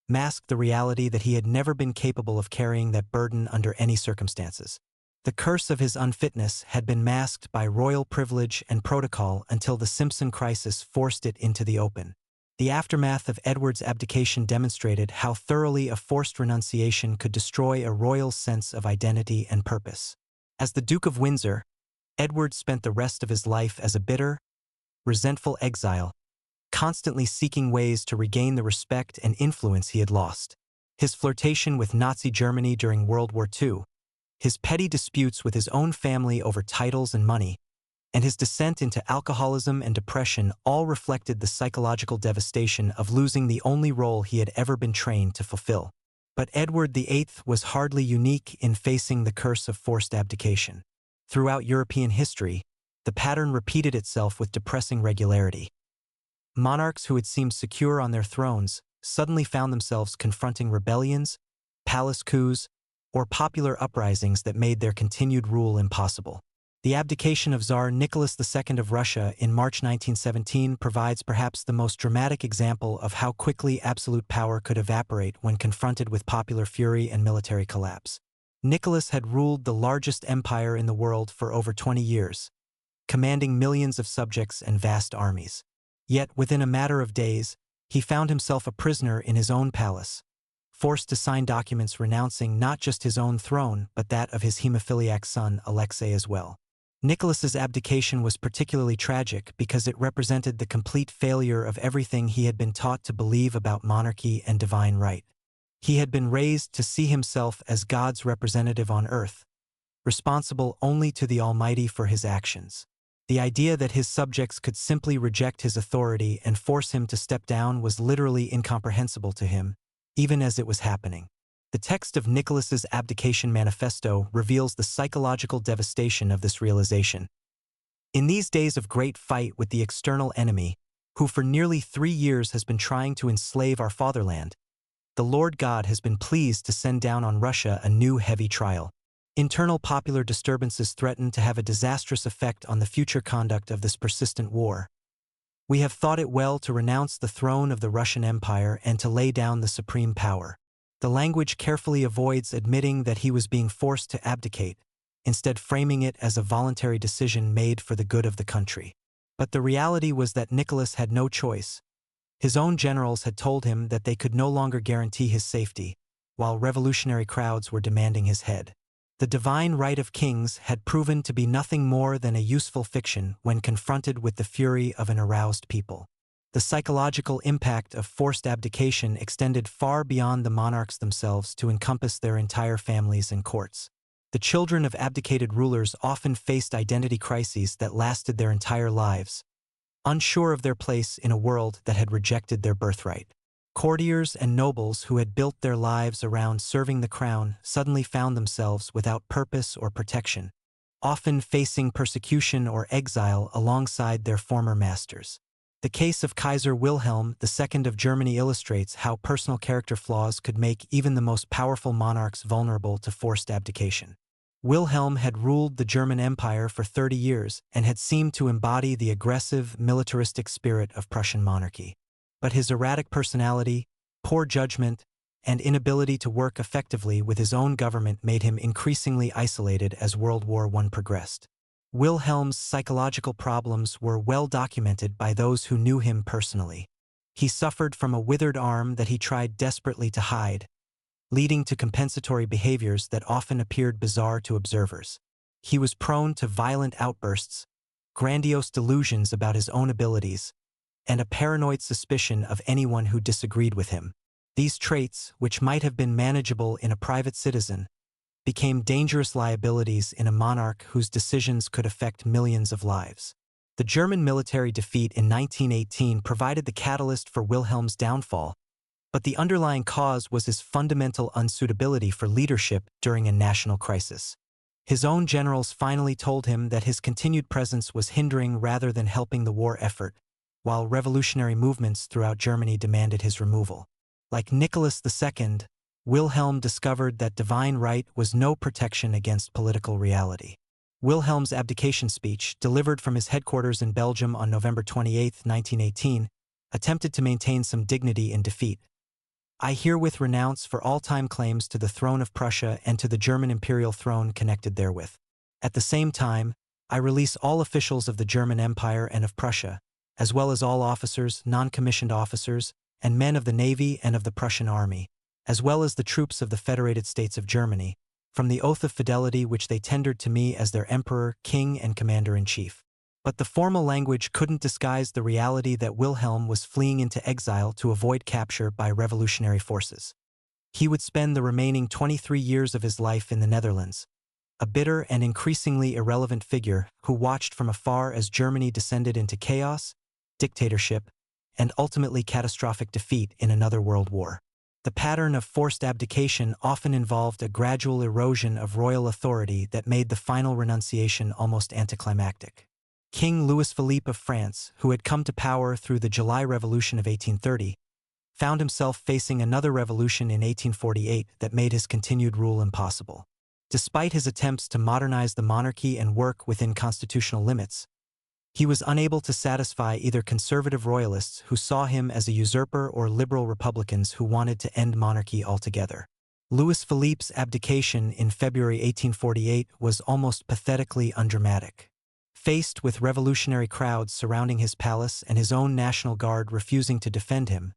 masked the reality that he had never been capable of carrying that burden under any circumstances. The curse of his unfitness had been masked by royal privilege and protocol until the Simpson crisis forced it into the open. The aftermath of Edward's abdication demonstrated how thoroughly a forced renunciation could destroy a royal's sense of identity and purpose. As the Duke of Windsor, Edward spent the rest of his life as a bitter, resentful exile, constantly seeking ways to regain the respect and influence he had lost. His flirtation with Nazi Germany during World War II, his petty disputes with his own family over titles and money, and his descent into alcoholism and depression all reflected the psychological devastation of losing the only role he had ever been trained to fulfill. But Edward VIII was hardly unique in facing the curse of forced abdication. Throughout European history, the pattern repeated itself with depressing regularity. Monarchs who had seemed secure on their thrones suddenly found themselves confronting rebellions, palace coups, or popular uprisings that made their continued rule impossible. The abdication of Tsar Nicholas II of Russia in March 1917 provides perhaps the most dramatic example of how quickly absolute power could evaporate when confronted with popular fury and military collapse. Nicholas had ruled the largest empire in the world for over 20 years, commanding millions of subjects and vast armies. Yet, within a matter of days, he found himself a prisoner in his own palace, forced to sign documents renouncing not just his own throne but that of his hemophiliac son Alexei as well. Nicholas's abdication was particularly tragic because it represented the complete failure of everything he had been taught to believe about monarchy and divine right. He had been raised to see himself as God's representative on earth, responsible only to the Almighty for his actions. The idea that his subjects could simply reject his authority and force him to step down was literally incomprehensible to him, even as it was happening. The text of Nicholas's abdication manifesto reveals the psychological devastation of this realization. In these days of great fight with the external enemy, who for nearly 3 years has been trying to enslave our fatherland, the Lord God has been pleased to send down on Russia a new heavy trial. Internal popular disturbances threaten to have a disastrous effect on the future conduct of this persistent war. We have thought it well to renounce the throne of the Russian Empire and to lay down the supreme power. The language carefully avoids admitting that he was being forced to abdicate, instead framing it as a voluntary decision made for the good of the country. But the reality was that Nicholas had no choice. His own generals had told him that they could no longer guarantee his safety, while revolutionary crowds were demanding his head. The divine right of kings had proven to be nothing more than a useful fiction when confronted with the fury of an aroused people. The psychological impact of forced abdication extended far beyond the monarchs themselves to encompass their entire families and courts. The children of abdicated rulers often faced identity crises that lasted their entire lives, unsure of their place in a world that had rejected their birthright. Courtiers and nobles who had built their lives around serving the crown suddenly found themselves without purpose or protection, often facing persecution or exile alongside their former masters. The case of Kaiser Wilhelm II of Germany illustrates how personal character flaws could make even the most powerful monarchs vulnerable to forced abdication. Wilhelm had ruled the German Empire for 30 years and had seemed to embody the aggressive, militaristic spirit of Prussian monarchy. But his erratic personality, poor judgment, and inability to work effectively with his own government made him increasingly isolated as World War I progressed. Wilhelm's psychological problems were well documented by those who knew him personally. He suffered from a withered arm that he tried desperately to hide, leading to compensatory behaviors that often appeared bizarre to observers. He was prone to violent outbursts, grandiose delusions about his own abilities, and a paranoid suspicion of anyone who disagreed with him. These traits, which might have been manageable in a private citizen, became dangerous liabilities in a monarch whose decisions could affect millions of lives. The German military defeat in 1918 provided the catalyst for Wilhelm's downfall, but the underlying cause was his fundamental unsuitability for leadership during a national crisis. His own generals finally told him that his continued presence was hindering rather than helping the war effort, while revolutionary movements throughout Germany demanded his removal. Like Nicholas II, Wilhelm discovered that divine right was no protection against political reality. Wilhelm's abdication speech, delivered from his headquarters in Belgium on November 28, 1918, attempted to maintain some dignity in defeat. I herewith renounce for all time claims to the throne of Prussia and to the German imperial throne connected therewith. At the same time, I release all officials of the German Empire and of Prussia, as well as all officers, non-commissioned officers, and men of the Navy and of the Prussian Army, as well as the troops of the Federated States of Germany, from the oath of fidelity which they tendered to me as their Emperor, King, and Commander-in-Chief. But the formal language couldn't disguise the reality that Wilhelm was fleeing into exile to avoid capture by revolutionary forces. He would spend the remaining 23 years of his life in the Netherlands, a bitter and increasingly irrelevant figure who watched from afar as Germany descended into chaos, dictatorship, and ultimately catastrophic defeat in another world war. The pattern of forced abdication often involved a gradual erosion of royal authority that made the final renunciation almost anticlimactic. King Louis-Philippe of France, who had come to power through the July Revolution of 1830, found himself facing another revolution in 1848 that made his continued rule impossible. Despite his attempts to modernize the monarchy and work within constitutional limits, he was unable to satisfy either conservative royalists who saw him as a usurper or liberal republicans who wanted to end monarchy altogether. Louis Philippe's abdication in February 1848 was almost pathetically undramatic. Faced with revolutionary crowds surrounding his palace and his own National Guard refusing to defend him,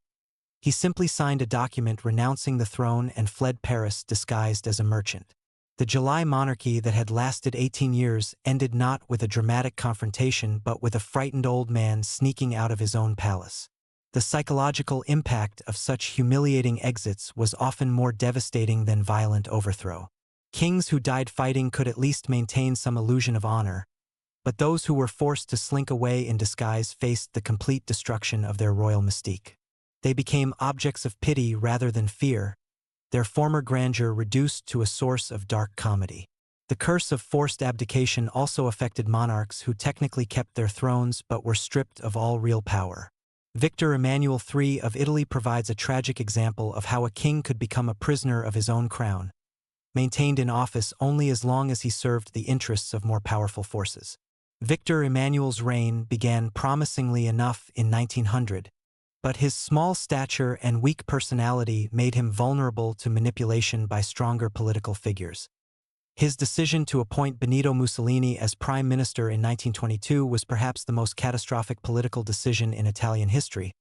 he simply signed a document renouncing the throne and fled Paris disguised as a merchant. The July monarchy that had lasted 18 years ended not with a dramatic confrontation but with a frightened old man sneaking out of his own palace. The psychological impact of such humiliating exits was often more devastating than violent overthrow. Kings who died fighting could at least maintain some illusion of honor, but those who were forced to slink away in disguise faced the complete destruction of their royal mystique. They became objects of pity rather than fear, their former grandeur reduced to a source of dark comedy. The curse of forced abdication also affected monarchs who technically kept their thrones but were stripped of all real power. Victor Emmanuel III of Italy provides a tragic example of how a king could become a prisoner of his own crown, maintained in office only as long as he served the interests of more powerful forces. Victor Emmanuel's reign began promisingly enough in 1900, but his small stature and weak personality made him vulnerable to manipulation by stronger political figures. His decision to appoint Benito Mussolini as prime minister in 1922 was perhaps the most catastrophic political decision in Italian history,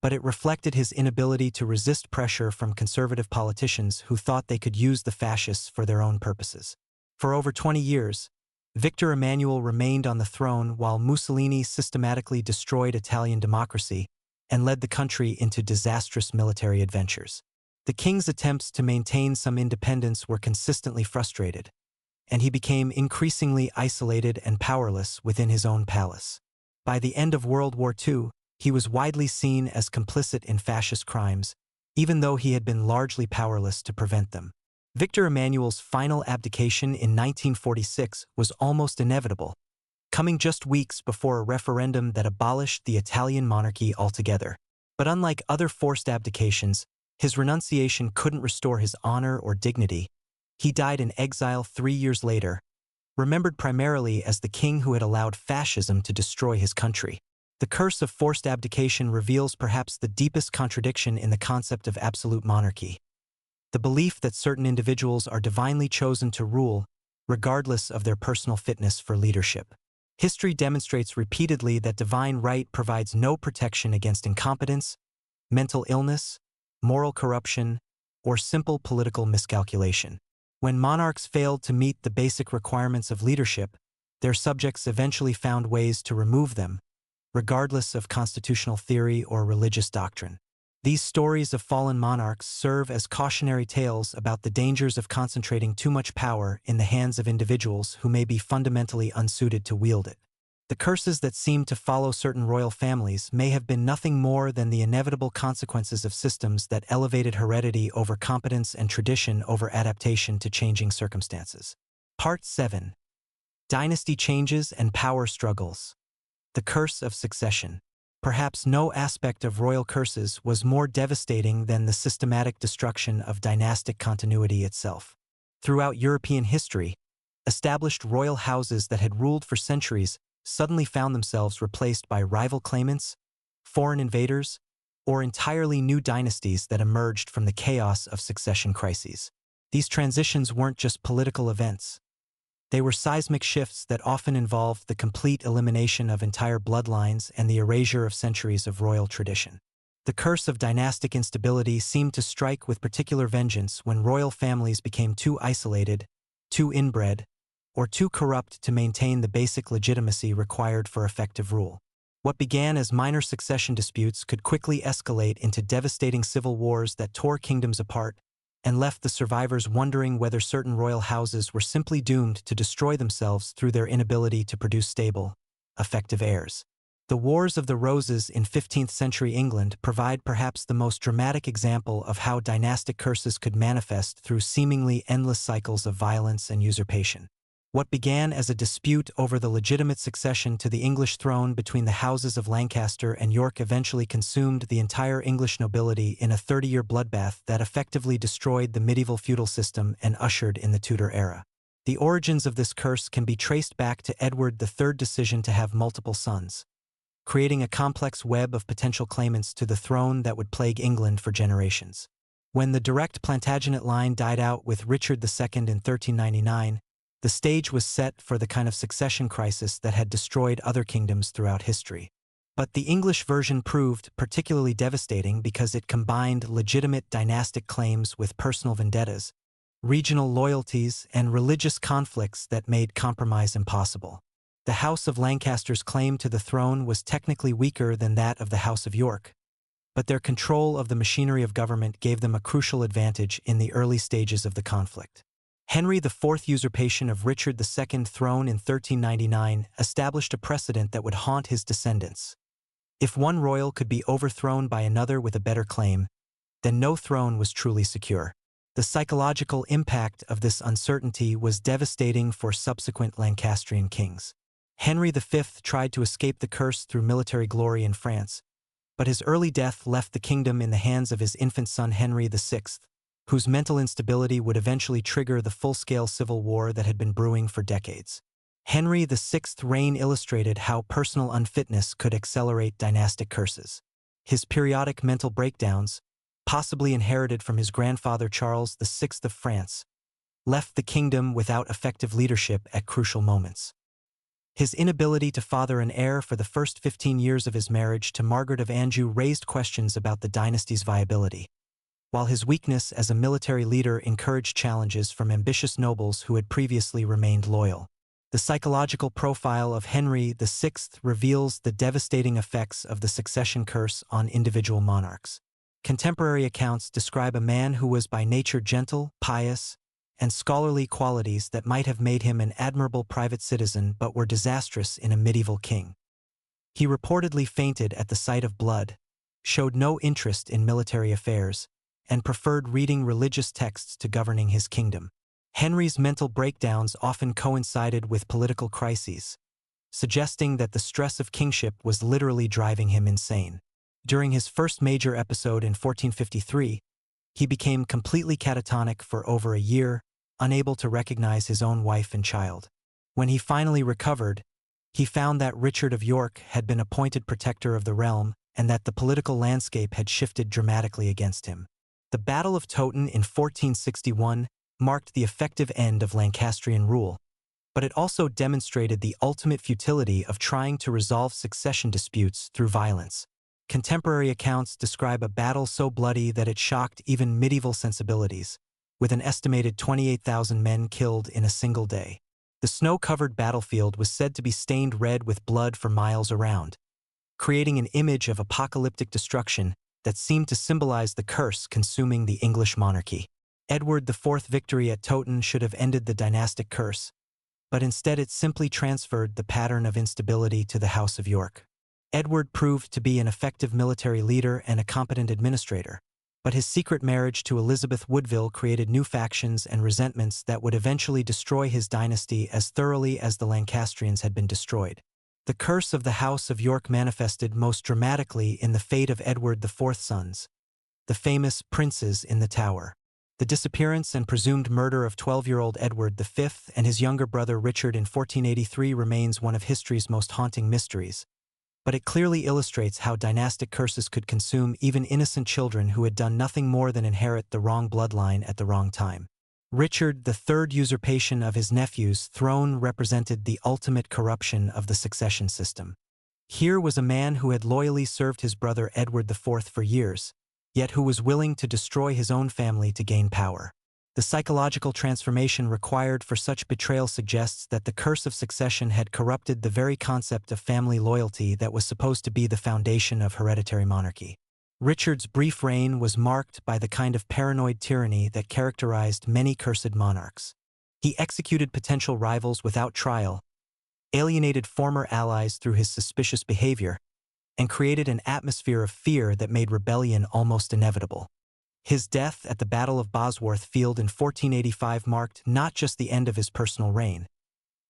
but it reflected his inability to resist pressure from conservative politicians who thought they could use the fascists for their own purposes. For over 20 years, Victor Emmanuel remained on the throne while Mussolini systematically destroyed Italian democracy and led the country into disastrous military adventures. The king's attempts to maintain some independence were consistently frustrated, and he became increasingly isolated and powerless within his own palace. By the end of World War II, he was widely seen as complicit in fascist crimes, even though he had been largely powerless to prevent them. Victor Emmanuel's final abdication in 1946 was almost inevitable, coming just weeks before a referendum that abolished the Italian monarchy altogether. But unlike other forced abdications, his renunciation couldn't restore his honor or dignity. He died in exile 3 years later, remembered primarily as the king who had allowed fascism to destroy his country. The curse of forced abdication reveals perhaps the deepest contradiction in the concept of absolute monarchy: the belief that certain individuals are divinely chosen to rule, regardless of their personal fitness for leadership. History demonstrates repeatedly that divine right provides no protection against incompetence, mental illness, moral corruption, or simple political miscalculation. When monarchs failed to meet the basic requirements of leadership, their subjects eventually found ways to remove them, regardless of constitutional theory or religious doctrine. These stories of fallen monarchs serve as cautionary tales about the dangers of concentrating too much power in the hands of individuals who may be fundamentally unsuited to wield it. The curses that seem to follow certain royal families may have been nothing more than the inevitable consequences of systems that elevated heredity over competence and tradition over adaptation to changing circumstances. Part 7. Dynasty Changes and Power Struggles. The Curse of Succession. Perhaps no aspect of royal curses was more devastating than the systematic destruction of dynastic continuity itself. Throughout European history, established royal houses that had ruled for centuries suddenly found themselves replaced by rival claimants, foreign invaders, or entirely new dynasties that emerged from the chaos of succession crises. These transitions weren't just political events. They were seismic shifts that often involved the complete elimination of entire bloodlines and the erasure of centuries of royal tradition. The curse of dynastic instability seemed to strike with particular vengeance when royal families became too isolated, too inbred, or too corrupt to maintain the basic legitimacy required for effective rule. What began as minor succession disputes could quickly escalate into devastating civil wars that tore kingdoms apart and left the survivors wondering whether certain royal houses were simply doomed to destroy themselves through their inability to produce stable, effective heirs. The Wars of the Roses in 15th century England provide perhaps the most dramatic example of how dynastic curses could manifest through seemingly endless cycles of violence and usurpation. What began as a dispute over the legitimate succession to the English throne between the houses of Lancaster and York eventually consumed the entire English nobility in a 30-year bloodbath that effectively destroyed the medieval feudal system and ushered in the Tudor era. The origins of this curse can be traced back to Edward III's decision to have multiple sons, creating a complex web of potential claimants to the throne that would plague England for generations. When the direct Plantagenet line died out with Richard II in 1399, the stage was set for the kind of succession crisis that had destroyed other kingdoms throughout history. But the English version proved particularly devastating because it combined legitimate dynastic claims with personal vendettas, regional loyalties, and religious conflicts that made compromise impossible. The House of Lancaster's claim to the throne was technically weaker than that of the House of York, but their control of the machinery of government gave them a crucial advantage in the early stages of the conflict. Henry IV's usurpation of Richard II's throne in 1399 established a precedent that would haunt his descendants. If one royal could be overthrown by another with a better claim, then no throne was truly secure. The psychological impact of this uncertainty was devastating for subsequent Lancastrian kings. Henry V tried to escape the curse through military glory in France, but his early death left the kingdom in the hands of his infant son Henry VI, whose mental instability would eventually trigger the full-scale civil war that had been brewing for decades. Henry VI's reign illustrated how personal unfitness could accelerate dynastic curses. His periodic mental breakdowns, possibly inherited from his grandfather Charles VI of France, left the kingdom without effective leadership at crucial moments. His inability to father an heir for the first 15 years of his marriage to Margaret of Anjou raised questions about the dynasty's viability, while his weakness as a military leader encouraged challenges from ambitious nobles who had previously remained loyal. The psychological profile of Henry VI reveals the devastating effects of the succession curse on individual monarchs. Contemporary accounts describe a man who was by nature gentle, pious, and scholarly qualities that might have made him an admirable private citizen but were disastrous in a medieval king. He reportedly fainted at the sight of blood, showed no interest in military affairs, and preferred reading religious texts to governing his kingdom. Henry's mental breakdowns often coincided with political crises, suggesting that the stress of kingship was literally driving him insane. During his first major episode in 1453, he became completely catatonic for over a year, unable to recognize his own wife and child. When he finally recovered, he found that Richard of York had been appointed protector of the realm and that the political landscape had shifted dramatically against him. The Battle of Towton in 1461 marked the effective end of Lancastrian rule, but it also demonstrated the ultimate futility of trying to resolve succession disputes through violence. Contemporary accounts describe a battle so bloody that it shocked even medieval sensibilities, with an estimated 28,000 men killed in a single day. The snow-covered battlefield was said to be stained red with blood for miles around, creating an image of apocalyptic destruction that seemed to symbolize the curse consuming the English monarchy. Edward IV's victory at Towton should have ended the dynastic curse, but instead it simply transferred the pattern of instability to the House of York. Edward proved to be an effective military leader and a competent administrator, but his secret marriage to Elizabeth Woodville created new factions and resentments that would eventually destroy his dynasty as thoroughly as the Lancastrians had been destroyed. The curse of the House of York manifested most dramatically in the fate of Edward IV's sons, the famous princes in the Tower. The disappearance and presumed murder of 12-year-old Edward V and his younger brother Richard in 1483 remains one of history's most haunting mysteries, but it clearly illustrates how dynastic curses could consume even innocent children who had done nothing more than inherit the wrong bloodline at the wrong time. Richard III's usurpation of his nephew's throne represented the ultimate corruption of the succession system. Here was a man who had loyally served his brother Edward IV for years, yet who was willing to destroy his own family to gain power. The psychological transformation required for such betrayal suggests that the curse of succession had corrupted the very concept of family loyalty that was supposed to be the foundation of hereditary monarchy. Richard's brief reign was marked by the kind of paranoid tyranny that characterized many cursed monarchs. He executed potential rivals without trial, alienated former allies through his suspicious behavior, and created an atmosphere of fear that made rebellion almost inevitable. His death at the Battle of Bosworth Field in 1485 marked not just the end of his personal reign,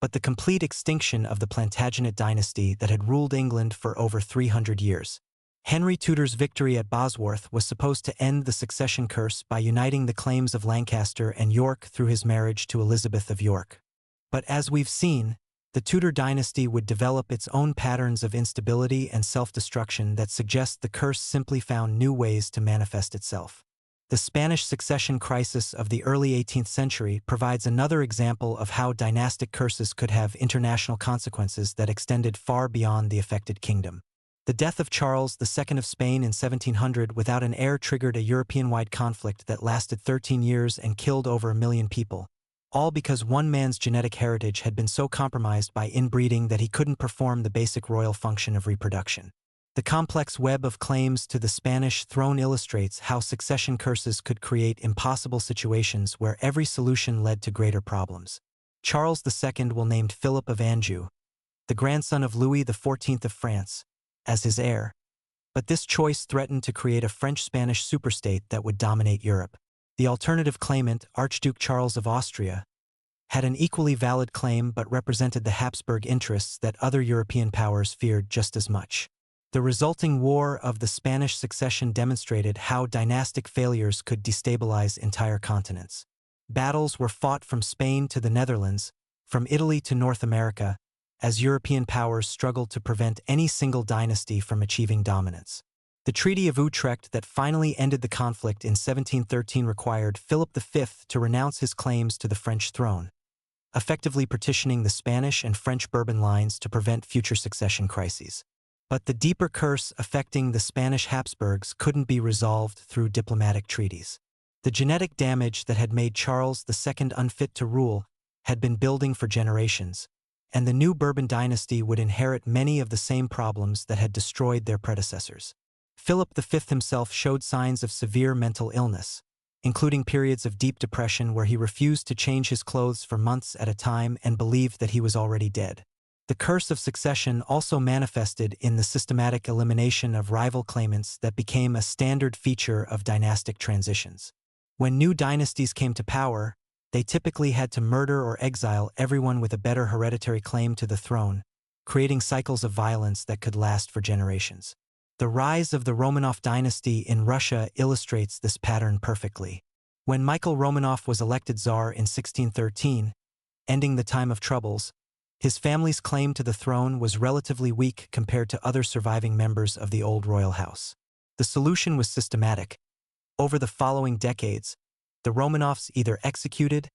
but the complete extinction of the Plantagenet dynasty that had ruled England for over 300 years. Henry Tudor's victory at Bosworth was supposed to end the succession curse by uniting the claims of Lancaster and York through his marriage to Elizabeth of York. But as we've seen, the Tudor dynasty would develop its own patterns of instability and self-destruction that suggest the curse simply found new ways to manifest itself. The Spanish succession crisis of the early 18th century provides another example of how dynastic curses could have international consequences that extended far beyond the affected kingdom. The death of Charles II of Spain in 1700 without an heir triggered a European-wide conflict that lasted 13 years and killed over 1 million people, all because one man's genetic heritage had been so compromised by inbreeding that he couldn't perform the basic royal function of reproduction. The complex web of claims to the Spanish throne illustrates how succession curses could create impossible situations where every solution led to greater problems. Charles II will named Philip of Anjou, the grandson of Louis XIV of France, as his heir, but this choice threatened to create a French-Spanish superstate that would dominate Europe. The alternative claimant, Archduke Charles of Austria, had an equally valid claim but represented the Habsburg interests that other European powers feared just as much. The resulting War of the Spanish Succession demonstrated how dynastic failures could destabilize entire continents. Battles were fought from Spain to the Netherlands, from Italy to North America, as European powers struggled to prevent any single dynasty from achieving dominance. The Treaty of Utrecht that finally ended the conflict in 1713 required Philip V to renounce his claims to the French throne, effectively partitioning the Spanish and French Bourbon lines to prevent future succession crises. But the deeper curse affecting the Spanish Habsburgs couldn't be resolved through diplomatic treaties. The genetic damage that had made Charles II unfit to rule had been building for generations, and the new Bourbon dynasty would inherit many of the same problems that had destroyed their predecessors. Philip V himself showed signs of severe mental illness, including periods of deep depression where he refused to change his clothes for months at a time and believed that he was already dead. The curse of succession also manifested in the systematic elimination of rival claimants that became a standard feature of dynastic transitions. When new dynasties came to power, they typically had to murder or exile everyone with a better hereditary claim to the throne, creating cycles of violence that could last for generations. The rise of the Romanov dynasty in Russia illustrates this pattern perfectly. When Michael Romanov was elected Tsar in 1613, ending the time of troubles, his family's claim to the throne was relatively weak compared to other surviving members of the old royal house. The solution was systematic. Over the following decades, the Romanovs either executed,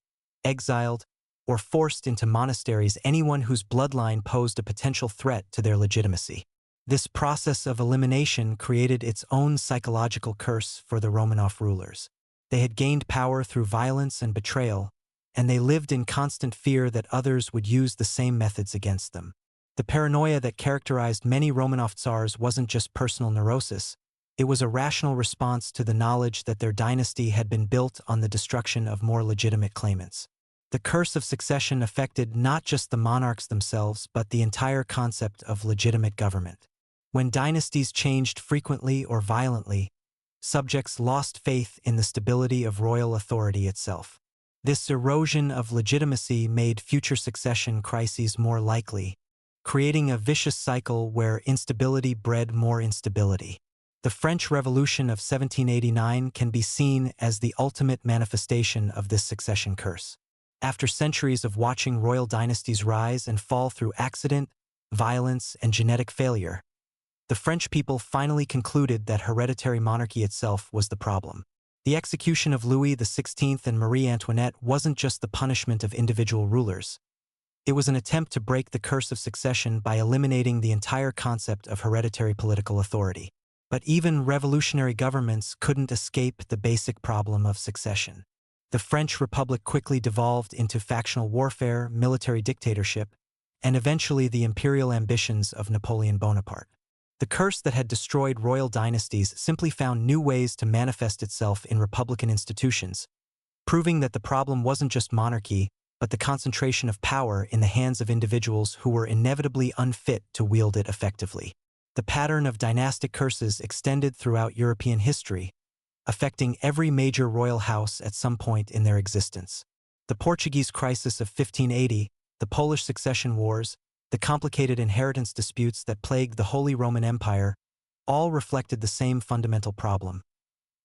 exiled, or forced into monasteries anyone whose bloodline posed a potential threat to their legitimacy. This process of elimination created its own psychological curse for the Romanov rulers. They had gained power through violence and betrayal, and they lived in constant fear that others would use the same methods against them. The paranoia that characterized many Romanov tsars wasn't just personal neurosis, it was a rational response to the knowledge that their dynasty had been built on the destruction of more legitimate claimants. The curse of succession affected not just the monarchs themselves but the entire concept of legitimate government. When dynasties changed frequently or violently, subjects lost faith in the stability of royal authority itself. This erosion of legitimacy made future succession crises more likely, creating a vicious cycle where instability bred more instability. The French Revolution of 1789 can be seen as the ultimate manifestation of this succession curse. After centuries of watching royal dynasties rise and fall through accident, violence, and genetic failure, the French people finally concluded that hereditary monarchy itself was the problem. The execution of Louis XVI and Marie Antoinette wasn't just the punishment of individual rulers. It was an attempt to break the curse of succession by eliminating the entire concept of hereditary political authority. But even revolutionary governments couldn't escape the basic problem of succession. The French Republic quickly devolved into factional warfare, military dictatorship, and eventually the imperial ambitions of Napoleon Bonaparte. The curse that had destroyed royal dynasties simply found new ways to manifest itself in republican institutions, proving that the problem wasn't just monarchy, but the concentration of power in the hands of individuals who were inevitably unfit to wield it effectively. The pattern of dynastic curses extended throughout European history, affecting every major royal house at some point in their existence. The Portuguese crisis of 1580, the Polish succession wars, the complicated inheritance disputes that plagued the Holy Roman Empire, all reflected the same fundamental problem.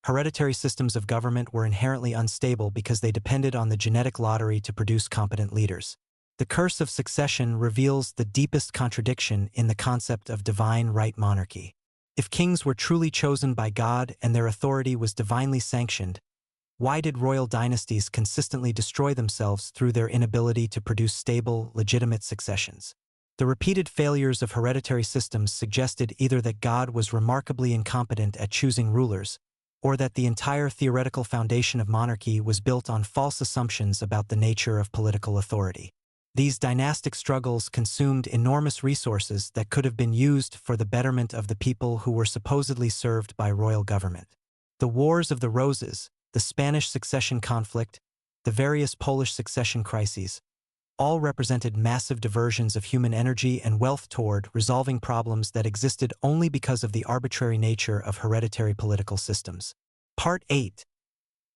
Hereditary systems of government were inherently unstable because they depended on the genetic lottery to produce competent leaders. The curse of succession reveals the deepest contradiction in the concept of divine right monarchy. If kings were truly chosen by God and their authority was divinely sanctioned, why did royal dynasties consistently destroy themselves through their inability to produce stable, legitimate successions? The repeated failures of hereditary systems suggested either that God was remarkably incompetent at choosing rulers, or that the entire theoretical foundation of monarchy was built on false assumptions about the nature of political authority. These dynastic struggles consumed enormous resources that could have been used for the betterment of the people who were supposedly served by royal government. The Wars of the Roses, the Spanish succession conflict, the various Polish succession crises, all represented massive diversions of human energy and wealth toward resolving problems that existed only because of the arbitrary nature of hereditary political systems. Part 8.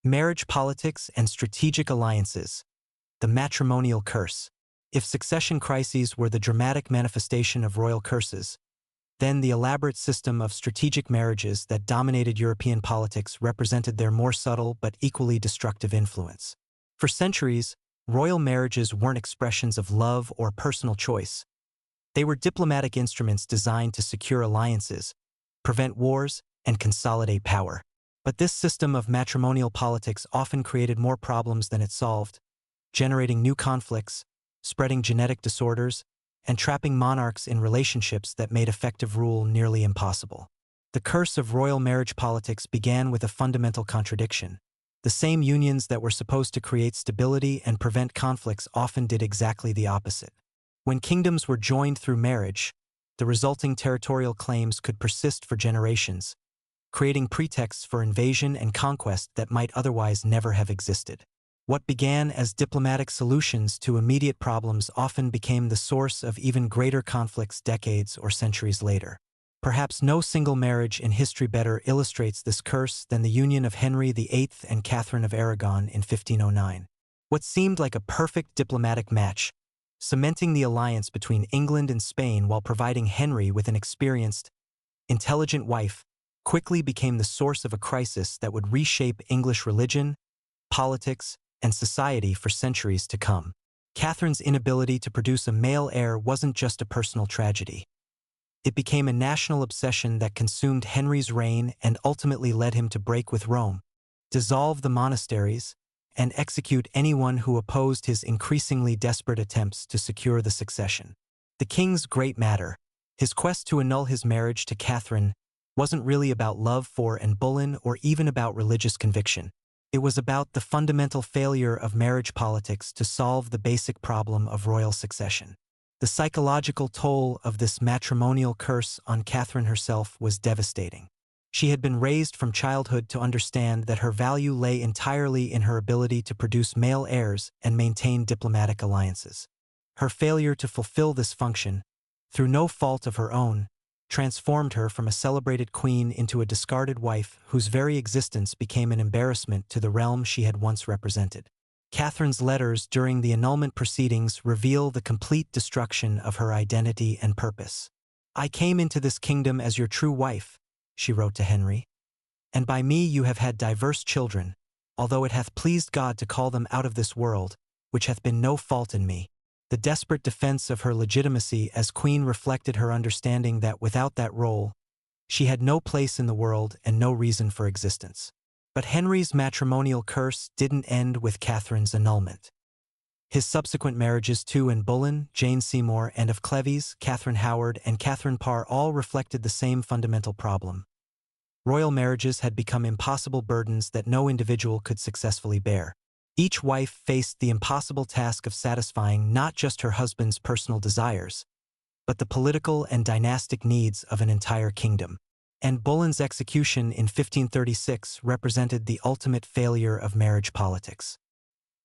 Marriage Politics and Strategic Alliances. The Matrimonial Curse. If succession crises were the dramatic manifestation of royal curses, then the elaborate system of strategic marriages that dominated European politics represented their more subtle but equally destructive influence. For centuries, royal marriages weren't expressions of love or personal choice. They were diplomatic instruments designed to secure alliances, prevent wars, and consolidate power. But this system of matrimonial politics often created more problems than it solved, generating new conflicts, spreading genetic disorders, and trapping monarchs in relationships that made effective rule nearly impossible. The curse of royal marriage politics began with a fundamental contradiction. The same unions that were supposed to create stability and prevent conflicts often did exactly the opposite. When kingdoms were joined through marriage, the resulting territorial claims could persist for generations, creating pretexts for invasion and conquest that might otherwise never have existed. What began as diplomatic solutions to immediate problems often became the source of even greater conflicts decades or centuries later. Perhaps no single marriage in history better illustrates this curse than the union of Henry VIII and Catherine of Aragon in 1509. What seemed like a perfect diplomatic match, cementing the alliance between England and Spain while providing Henry with an experienced, intelligent wife, quickly became the source of a crisis that would reshape English religion, politics, and society for centuries to come. Catherine's inability to produce a male heir wasn't just a personal tragedy. It became a national obsession that consumed Henry's reign and ultimately led him to break with Rome, dissolve the monasteries, and execute anyone who opposed his increasingly desperate attempts to secure the succession. The king's great matter, his quest to annul his marriage to Catherine, wasn't really about love for Anne Boleyn or even about religious conviction. It was about the fundamental failure of marriage politics to solve the basic problem of royal succession. The psychological toll of this matrimonial curse on Catherine herself was devastating. She had been raised from childhood to understand that her value lay entirely in her ability to produce male heirs and maintain diplomatic alliances. Her failure to fulfill this function, through no fault of her own, transformed her from a celebrated queen into a discarded wife whose very existence became an embarrassment to the realm she had once represented. Catherine's letters during the annulment proceedings reveal the complete destruction of her identity and purpose. "I came into this kingdom as your true wife," she wrote to Henry, "and by me you have had diverse children, although it hath pleased God to call them out of this world, which hath been no fault in me." The desperate defense of her legitimacy as queen reflected her understanding that without that role, she had no place in the world and no reason for existence. But Henry's matrimonial curse didn't end with Catherine's annulment. His subsequent marriages to Anne Boleyn, Jane Seymour, and of Cleves, Catherine Howard, and Catherine Parr all reflected the same fundamental problem. Royal marriages had become impossible burdens that no individual could successfully bear. Each wife faced the impossible task of satisfying not just her husband's personal desires, but the political and dynastic needs of an entire kingdom. Anne Boleyn's execution in 1536 represented the ultimate failure of marriage politics.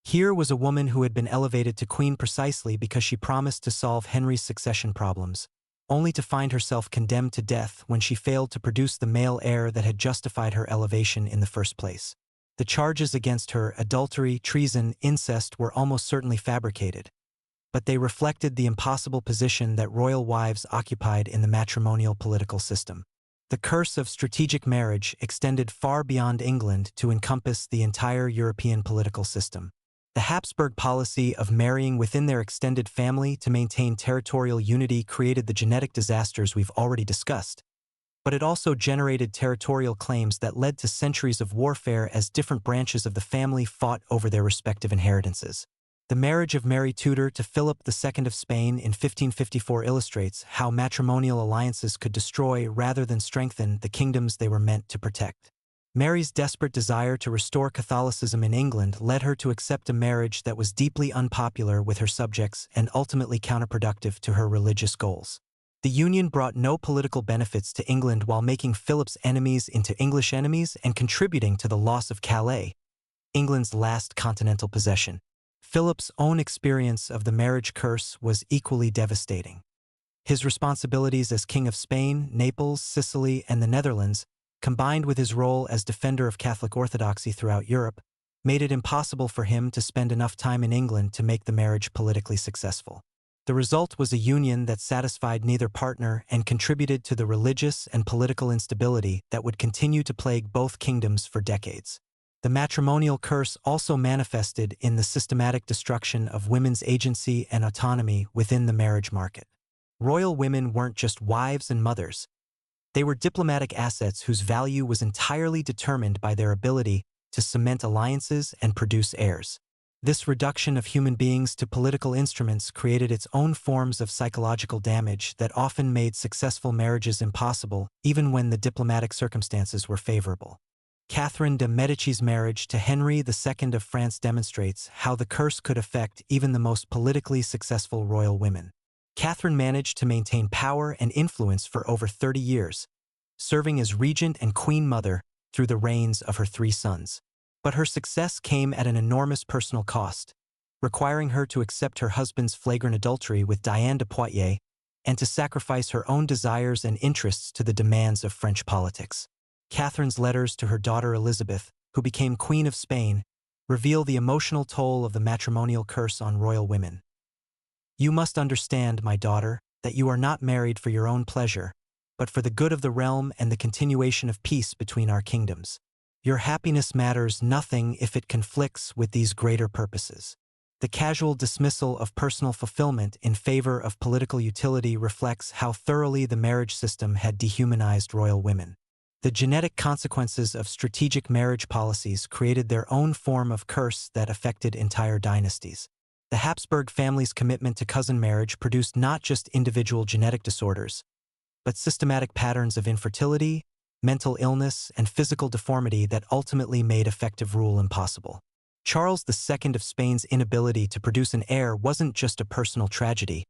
Here was a woman who had been elevated to queen precisely because she promised to solve Henry's succession problems, only to find herself condemned to death when she failed to produce the male heir that had justified her elevation in the first place. The charges against her, adultery, treason, incest, were almost certainly fabricated, but they reflected the impossible position that royal wives occupied in the matrimonial political system. The curse of strategic marriage extended far beyond England to encompass the entire European political system. The Habsburg policy of marrying within their extended family to maintain territorial unity created the genetic disasters we've already discussed, but it also generated territorial claims that led to centuries of warfare as different branches of the family fought over their respective inheritances. The marriage of Mary Tudor to Philip II of Spain in 1554 illustrates how matrimonial alliances could destroy rather than strengthen the kingdoms they were meant to protect. Mary's desperate desire to restore Catholicism in England led her to accept a marriage that was deeply unpopular with her subjects and ultimately counterproductive to her religious goals. The union brought no political benefits to England while making Philip's enemies into English enemies and contributing to the loss of Calais, England's last continental possession. Philip's own experience of the marriage curse was equally devastating. His responsibilities as King of Spain, Naples, Sicily, and the Netherlands, combined with his role as defender of Catholic orthodoxy throughout Europe, made it impossible for him to spend enough time in England to make the marriage politically successful. The result was a union that satisfied neither partner and contributed to the religious and political instability that would continue to plague both kingdoms for decades. The matrimonial curse also manifested in the systematic destruction of women's agency and autonomy within the marriage market. Royal women weren't just wives and mothers. They were diplomatic assets whose value was entirely determined by their ability to cement alliances and produce heirs. This reduction of human beings to political instruments created its own forms of psychological damage that often made successful marriages impossible, even when the diplomatic circumstances were favorable. Catherine de' Medici's marriage to Henry II of France demonstrates how the curse could affect even the most politically successful royal women. Catherine managed to maintain power and influence for over 30 years, serving as regent and queen mother through the reigns of her 3 sons. But her success came at an enormous personal cost, requiring her to accept her husband's flagrant adultery with Diane de Poitiers and to sacrifice her own desires and interests to the demands of French politics. Catherine's letters to her daughter Elizabeth, who became Queen of Spain, reveal the emotional toll of the matrimonial curse on royal women. "You must understand, my daughter, that you are not married for your own pleasure, but for the good of the realm and the continuation of peace between our kingdoms. Your happiness matters nothing if it conflicts with these greater purposes." The casual dismissal of personal fulfillment in favor of political utility reflects how thoroughly the marriage system had dehumanized royal women. The genetic consequences of strategic marriage policies created their own form of curse that affected entire dynasties. The Habsburg family's commitment to cousin marriage produced not just individual genetic disorders, but systematic patterns of infertility, mental illness, and physical deformity that ultimately made effective rule impossible. Charles II of Spain's inability to produce an heir wasn't just a personal tragedy.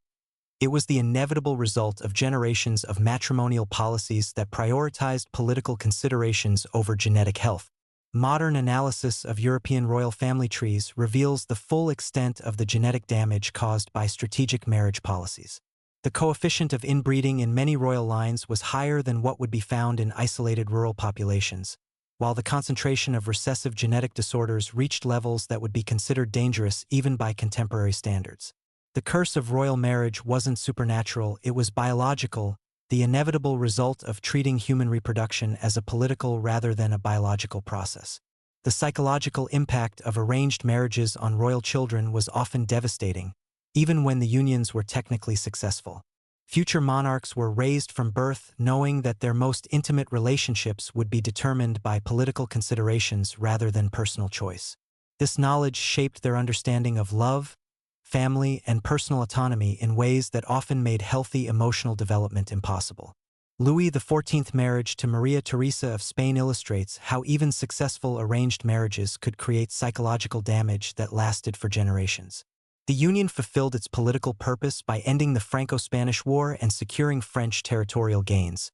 It was the inevitable result of generations of matrimonial policies that prioritized political considerations over genetic health. Modern analysis of European royal family trees reveals the full extent of the genetic damage caused by strategic marriage policies. The coefficient of inbreeding in many royal lines was higher than what would be found in isolated rural populations, while the concentration of recessive genetic disorders reached levels that would be considered dangerous even by contemporary standards. The curse of royal marriage wasn't supernatural, it was biological, the inevitable result of treating human reproduction as a political rather than a biological process. The psychological impact of arranged marriages on royal children was often devastating, even when the unions were technically successful. Future monarchs were raised from birth knowing that their most intimate relationships would be determined by political considerations rather than personal choice. This knowledge shaped their understanding of love, family, and personal autonomy in ways that often made healthy emotional development impossible. Louis XIV's marriage to Maria Theresa of Spain illustrates how even successful arranged marriages could create psychological damage that lasted for generations. The union fulfilled its political purpose by ending the Franco-Spanish War and securing French territorial gains,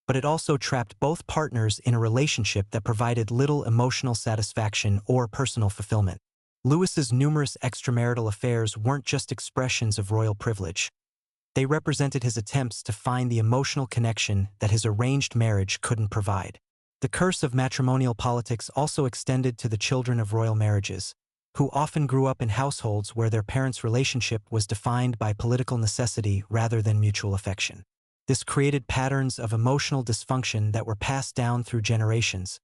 but it also trapped both partners in a relationship that provided little emotional satisfaction or personal fulfillment. Louis's numerous extramarital affairs weren't just expressions of royal privilege. They represented his attempts to find the emotional connection that his arranged marriage couldn't provide. The curse of matrimonial politics also extended to the children of royal marriages, who often grew up in households where their parents' relationship was defined by political necessity rather than mutual affection. This created patterns of emotional dysfunction that were passed down through generations,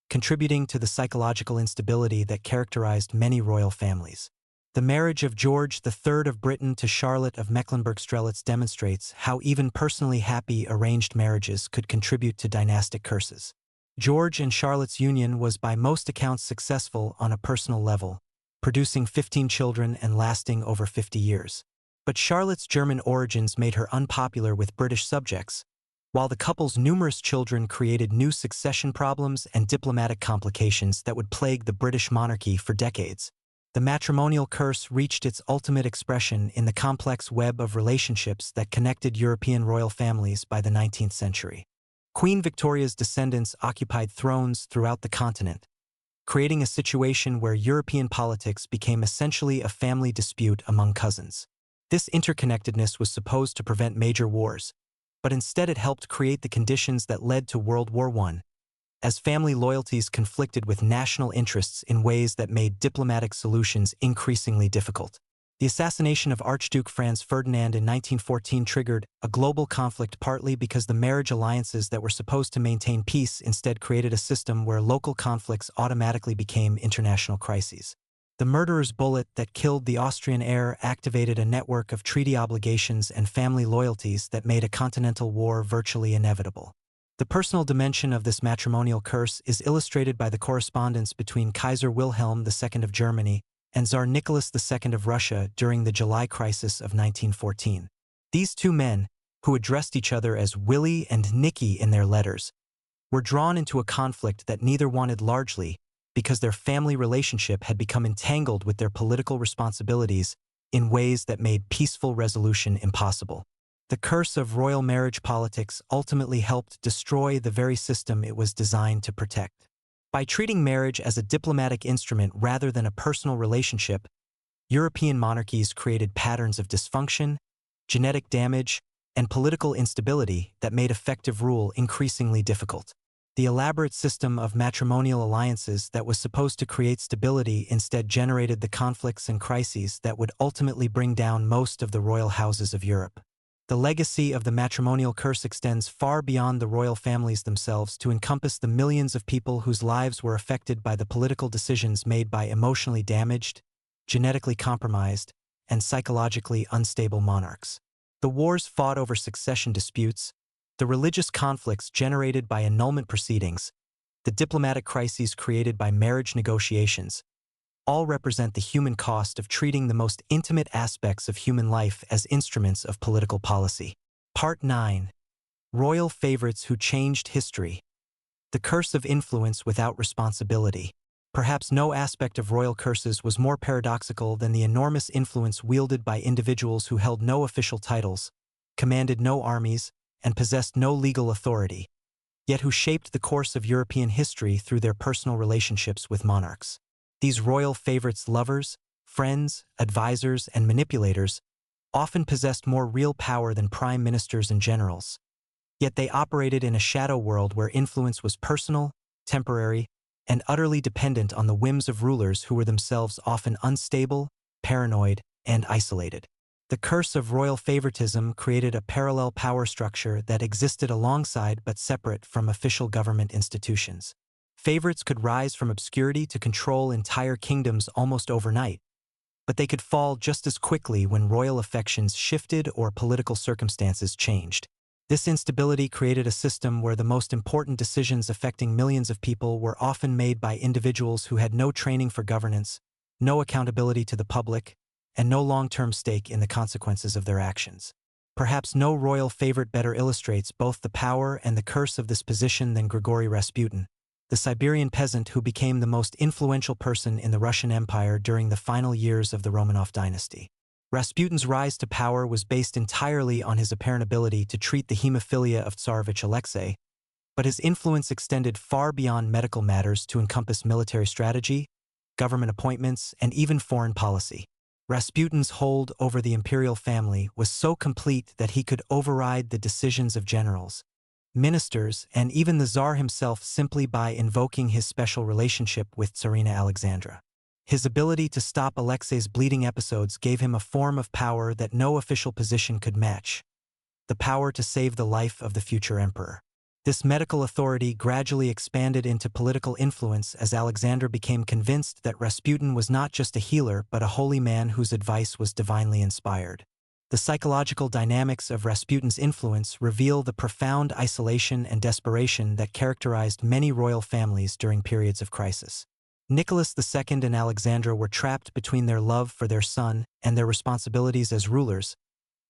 contributing to the psychological instability that characterized many royal families. The marriage of George III of Britain to Charlotte of Mecklenburg-Strelitz demonstrates how even personally happy arranged marriages could contribute to dynastic curses. George and Charlotte's union was by most accounts successful on a personal level, producing 15 children and lasting over 50 years. But Charlotte's German origins made her unpopular with British subjects, while the couple's numerous children created new succession problems and diplomatic complications that would plague the British monarchy for decades. The matrimonial curse reached its ultimate expression in the complex web of relationships that connected European royal families by the 19th century. Queen Victoria's descendants occupied thrones throughout the continent, creating a situation where European politics became essentially a family dispute among cousins. This interconnectedness was supposed to prevent major wars, but instead it helped create the conditions that led to World War I, as family loyalties conflicted with national interests in ways that made diplomatic solutions increasingly difficult. The assassination of Archduke Franz Ferdinand in 1914 triggered a global conflict partly because the marriage alliances that were supposed to maintain peace instead created a system where local conflicts automatically became international crises. The murderer's bullet that killed the Austrian heir activated a network of treaty obligations and family loyalties that made a continental war virtually inevitable. The personal dimension of this matrimonial curse is illustrated by the correspondence between Kaiser Wilhelm II of Germany and Tsar Nicholas II of Russia during the July Crisis of 1914. These two men, who addressed each other as Willie and Nicky in their letters, were drawn into a conflict that neither wanted largely because their family relationship had become entangled with their political responsibilities in ways that made peaceful resolution impossible. The curse of royal marriage politics ultimately helped destroy the very system it was designed to protect. By treating marriage as a diplomatic instrument rather than a personal relationship, European monarchies created patterns of dysfunction, genetic damage, and political instability that made effective rule increasingly difficult. The elaborate system of matrimonial alliances that was supposed to create stability instead generated the conflicts and crises that would ultimately bring down most of the royal houses of Europe. The legacy of the matrimonial curse extends far beyond the royal families themselves to encompass the millions of people whose lives were affected by the political decisions made by emotionally damaged, genetically compromised, and psychologically unstable monarchs. The wars fought over succession disputes, the religious conflicts generated by annulment proceedings, the diplomatic crises created by marriage negotiations, all represent the human cost of treating the most intimate aspects of human life as instruments of political policy. Part 9. Royal Favorites Who Changed History. The Curse of Influence Without Responsibility. Perhaps no aspect of royal curses was more paradoxical than the enormous influence wielded by individuals who held no official titles, commanded no armies, and possessed no legal authority, yet who shaped the course of European history through their personal relationships with monarchs. These royal favorites' lovers, friends, advisors, and manipulators often possessed more real power than prime ministers and generals. Yet they operated in a shadow world where influence was personal, temporary, and utterly dependent on the whims of rulers who were themselves often unstable, paranoid, and isolated. The curse of royal favoritism created a parallel power structure that existed alongside but separate from official government institutions. Favorites could rise from obscurity to control entire kingdoms almost overnight, but they could fall just as quickly when royal affections shifted or political circumstances changed. This instability created a system where the most important decisions affecting millions of people were often made by individuals who had no training for governance, no accountability to the public, and no long-term stake in the consequences of their actions. Perhaps no royal favorite better illustrates both the power and the curse of this position than Grigory Rasputin, the Siberian peasant who became the most influential person in the Russian Empire during the final years of the Romanov dynasty. Rasputin's rise to power was based entirely on his apparent ability to treat the hemophilia of Tsarevich Alexei, but his influence extended far beyond medical matters to encompass military strategy, government appointments, and even foreign policy. Rasputin's hold over the imperial family was so complete that he could override the decisions of generals, ministers, and even the Tsar himself simply by invoking his special relationship with Tsarina Alexandra. His ability to stop Alexei's bleeding episodes gave him a form of power that no official position could match: the power to save the life of the future emperor. This medical authority gradually expanded into political influence as Alexander became convinced that Rasputin was not just a healer but a holy man whose advice was divinely inspired. The psychological dynamics of Rasputin's influence reveal the profound isolation and desperation that characterized many royal families during periods of crisis. Nicholas II and Alexandra were trapped between their love for their son and their responsibilities as rulers,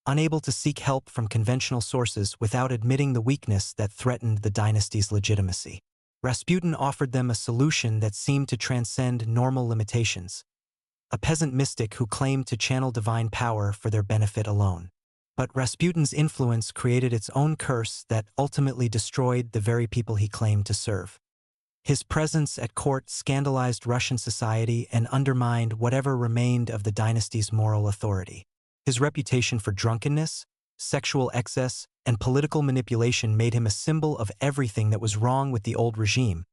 unable to seek help from conventional sources without admitting the weakness that threatened the dynasty's legitimacy. Rasputin offered them a solution that seemed to transcend normal limitations: a peasant mystic who claimed to channel divine power for their benefit alone. But Rasputin's influence created its own curse that ultimately destroyed the very people he claimed to serve. His presence at court scandalized Russian society and undermined whatever remained of the dynasty's moral authority. His reputation for drunkenness, sexual excess, and political manipulation made him a symbol of everything that was wrong with the old regime,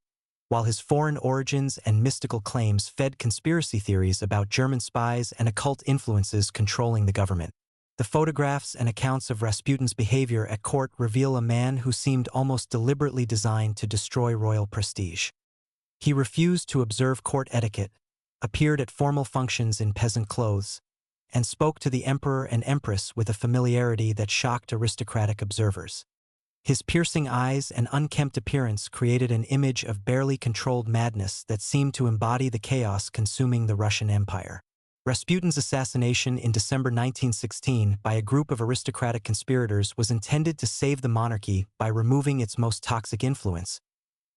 while his foreign origins and mystical claims fed conspiracy theories about German spies and occult influences controlling the government. The photographs and accounts of Rasputin's behavior at court reveal a man who seemed almost deliberately designed to destroy royal prestige. He refused to observe court etiquette, appeared at formal functions in peasant clothes, and spoke to the emperor and empress with a familiarity that shocked aristocratic observers. His piercing eyes and unkempt appearance created an image of barely controlled madness that seemed to embody the chaos consuming the Russian Empire. Rasputin's assassination in December 1916 by a group of aristocratic conspirators was intended to save the monarchy by removing its most toxic influence,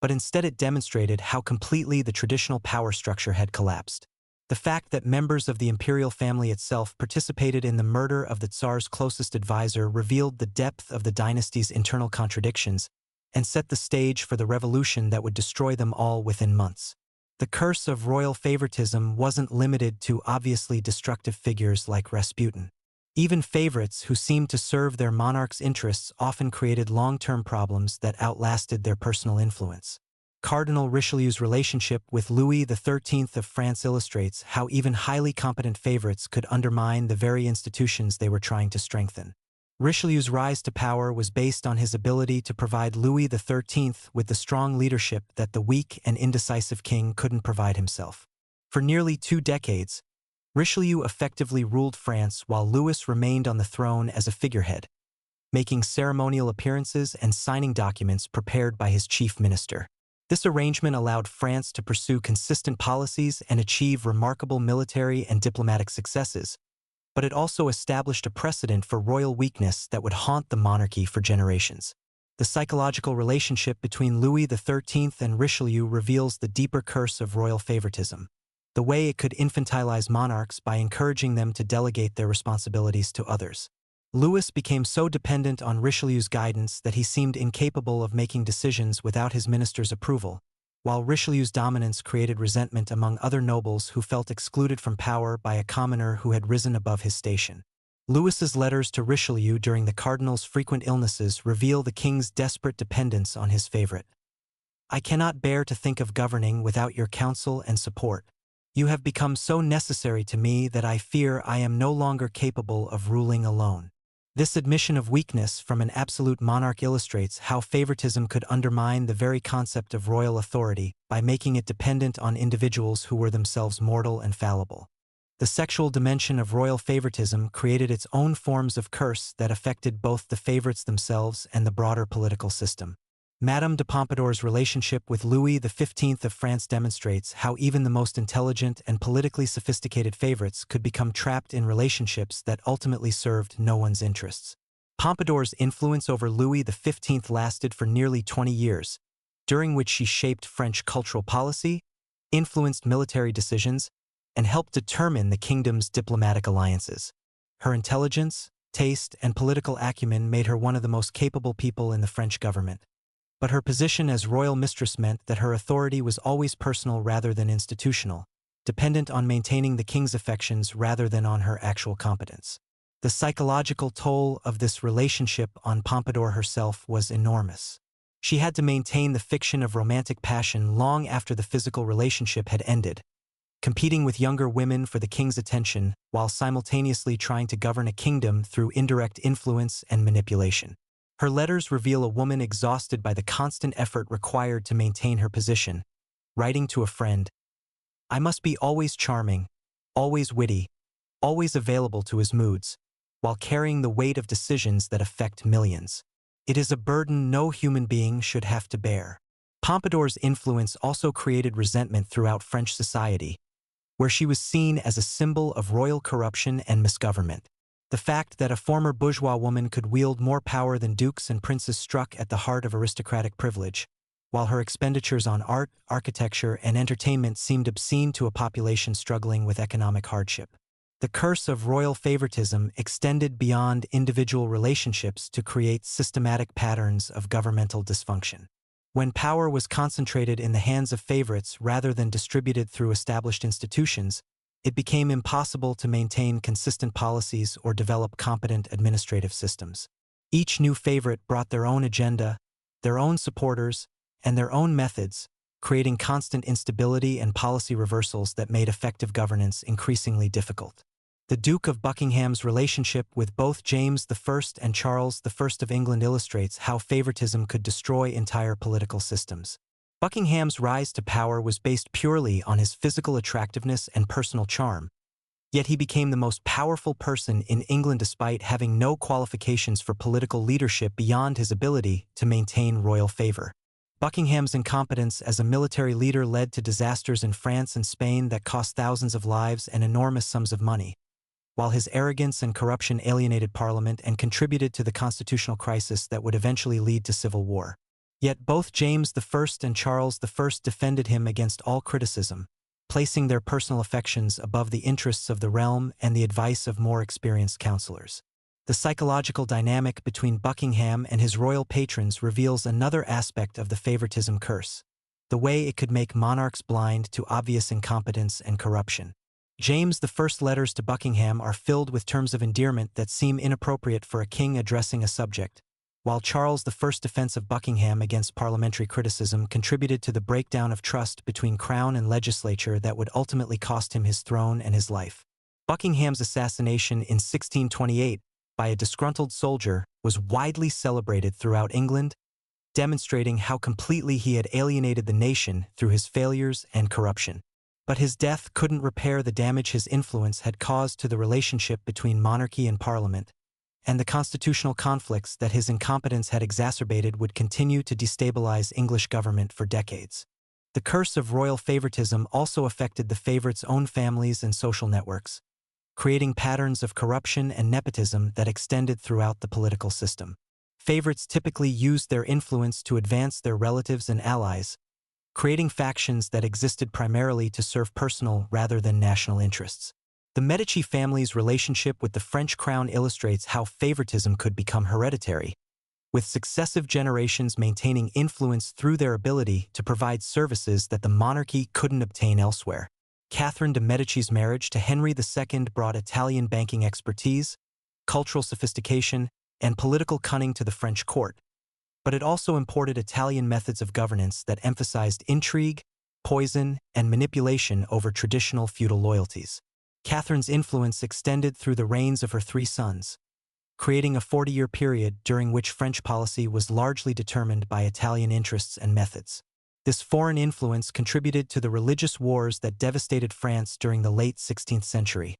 but instead it demonstrated how completely the traditional power structure had collapsed. The fact that members of the imperial family itself participated in the murder of the Tsar's closest advisor revealed the depth of the dynasty's internal contradictions and set the stage for the revolution that would destroy them all within months. The curse of royal favoritism wasn't limited to obviously destructive figures like Rasputin. Even favorites who seemed to serve their monarch's interests often created long-term problems that outlasted their personal influence. Cardinal Richelieu's relationship with Louis XIII of France illustrates how even highly competent favorites could undermine the very institutions they were trying to strengthen. Richelieu's rise to power was based on his ability to provide Louis XIII with the strong leadership that the weak and indecisive king couldn't provide himself. For nearly 2 decades, Richelieu effectively ruled France while Louis remained on the throne as a figurehead, making ceremonial appearances and signing documents prepared by his chief minister. This arrangement allowed France to pursue consistent policies and achieve remarkable military and diplomatic successes, but it also established a precedent for royal weakness that would haunt the monarchy for generations. The psychological relationship between Louis XIII and Richelieu reveals the deeper curse of royal favoritism: the way it could infantilize monarchs by encouraging them to delegate their responsibilities to others. Louis became so dependent on Richelieu's guidance that he seemed incapable of making decisions without his ministers' approval, while Richelieu's dominance created resentment among other nobles who felt excluded from power by a commoner who had risen above his station. Louis's letters to Richelieu during the cardinal's frequent illnesses reveal the king's desperate dependence on his favorite. "I cannot bear to think of governing without your counsel and support. You have become so necessary to me that I fear I am no longer capable of ruling alone." This admission of weakness from an absolute monarch illustrates how favoritism could undermine the very concept of royal authority by making it dependent on individuals who were themselves mortal and fallible. The sexual dimension of royal favoritism created its own forms of curse that affected both the favorites themselves and the broader political system. Madame de Pompadour's relationship with Louis XV of France demonstrates how even the most intelligent and politically sophisticated favorites could become trapped in relationships that ultimately served no one's interests. Pompadour's influence over Louis XV lasted for nearly 20 years, during which she shaped French cultural policy, influenced military decisions, and helped determine the kingdom's diplomatic alliances. Her intelligence, taste, and political acumen made her one of the most capable people in the French government. But her position as royal mistress meant that her authority was always personal rather than institutional, dependent on maintaining the king's affections rather than on her actual competence. The psychological toll of this relationship on Pompadour herself was enormous. She had to maintain the fiction of romantic passion long after the physical relationship had ended, competing with younger women for the king's attention while simultaneously trying to govern a kingdom through indirect influence and manipulation. Her letters reveal a woman exhausted by the constant effort required to maintain her position, writing to a friend, "I must be always charming, always witty, always available to his moods, while carrying the weight of decisions that affect millions. It is a burden no human being should have to bear." Pompadour's influence also created resentment throughout French society, where she was seen as a symbol of royal corruption and misgovernment. The fact that a former bourgeois woman could wield more power than dukes and princes struck at the heart of aristocratic privilege, while her expenditures on art, architecture, and entertainment seemed obscene to a population struggling with economic hardship. The curse of royal favoritism extended beyond individual relationships to create systematic patterns of governmental dysfunction. When power was concentrated in the hands of favorites rather than distributed through established institutions, it became impossible to maintain consistent policies or develop competent administrative systems. Each new favorite brought their own agenda, their own supporters, and their own methods, creating constant instability and policy reversals that made effective governance increasingly difficult. The Duke of Buckingham's relationship with both James I and Charles I of England illustrates how favoritism could destroy entire political systems. Buckingham's rise to power was based purely on his physical attractiveness and personal charm, yet he became the most powerful person in England despite having no qualifications for political leadership beyond his ability to maintain royal favor. Buckingham's incompetence as a military leader led to disasters in France and Spain that cost thousands of lives and enormous sums of money, while his arrogance and corruption alienated Parliament and contributed to the constitutional crisis that would eventually lead to civil war. Yet both James I and Charles I defended him against all criticism, placing their personal affections above the interests of the realm and the advice of more experienced counselors. The psychological dynamic between Buckingham and his royal patrons reveals another aspect of the favoritism curse, the way it could make monarchs blind to obvious incompetence and corruption. James I's letters to Buckingham are filled with terms of endearment that seem inappropriate for a king addressing a subject, while Charles I's defense of Buckingham against parliamentary criticism contributed to the breakdown of trust between crown and legislature that would ultimately cost him his throne and his life. Buckingham's assassination in 1628 by a disgruntled soldier was widely celebrated throughout England, demonstrating how completely he had alienated the nation through his failures and corruption. But his death couldn't repair the damage his influence had caused to the relationship between monarchy and parliament, and the constitutional conflicts that his incompetence had exacerbated would continue to destabilize English government for decades. The curse of royal favoritism also affected the favorites' own families and social networks, creating patterns of corruption and nepotism that extended throughout the political system. Favorites typically used their influence to advance their relatives and allies, creating factions that existed primarily to serve personal rather than national interests. The Medici family's relationship with the French crown illustrates how favoritism could become hereditary, with successive generations maintaining influence through their ability to provide services that the monarchy couldn't obtain elsewhere. Catherine de' Medici's marriage to Henry II brought Italian banking expertise, cultural sophistication, and political cunning to the French court, but it also imported Italian methods of governance that emphasized intrigue, poison, and manipulation over traditional feudal loyalties. Catherine's influence extended through the reigns of her three sons, creating a 40-year period during which French policy was largely determined by Italian interests and methods. This foreign influence contributed to the religious wars that devastated France during the late 16th century,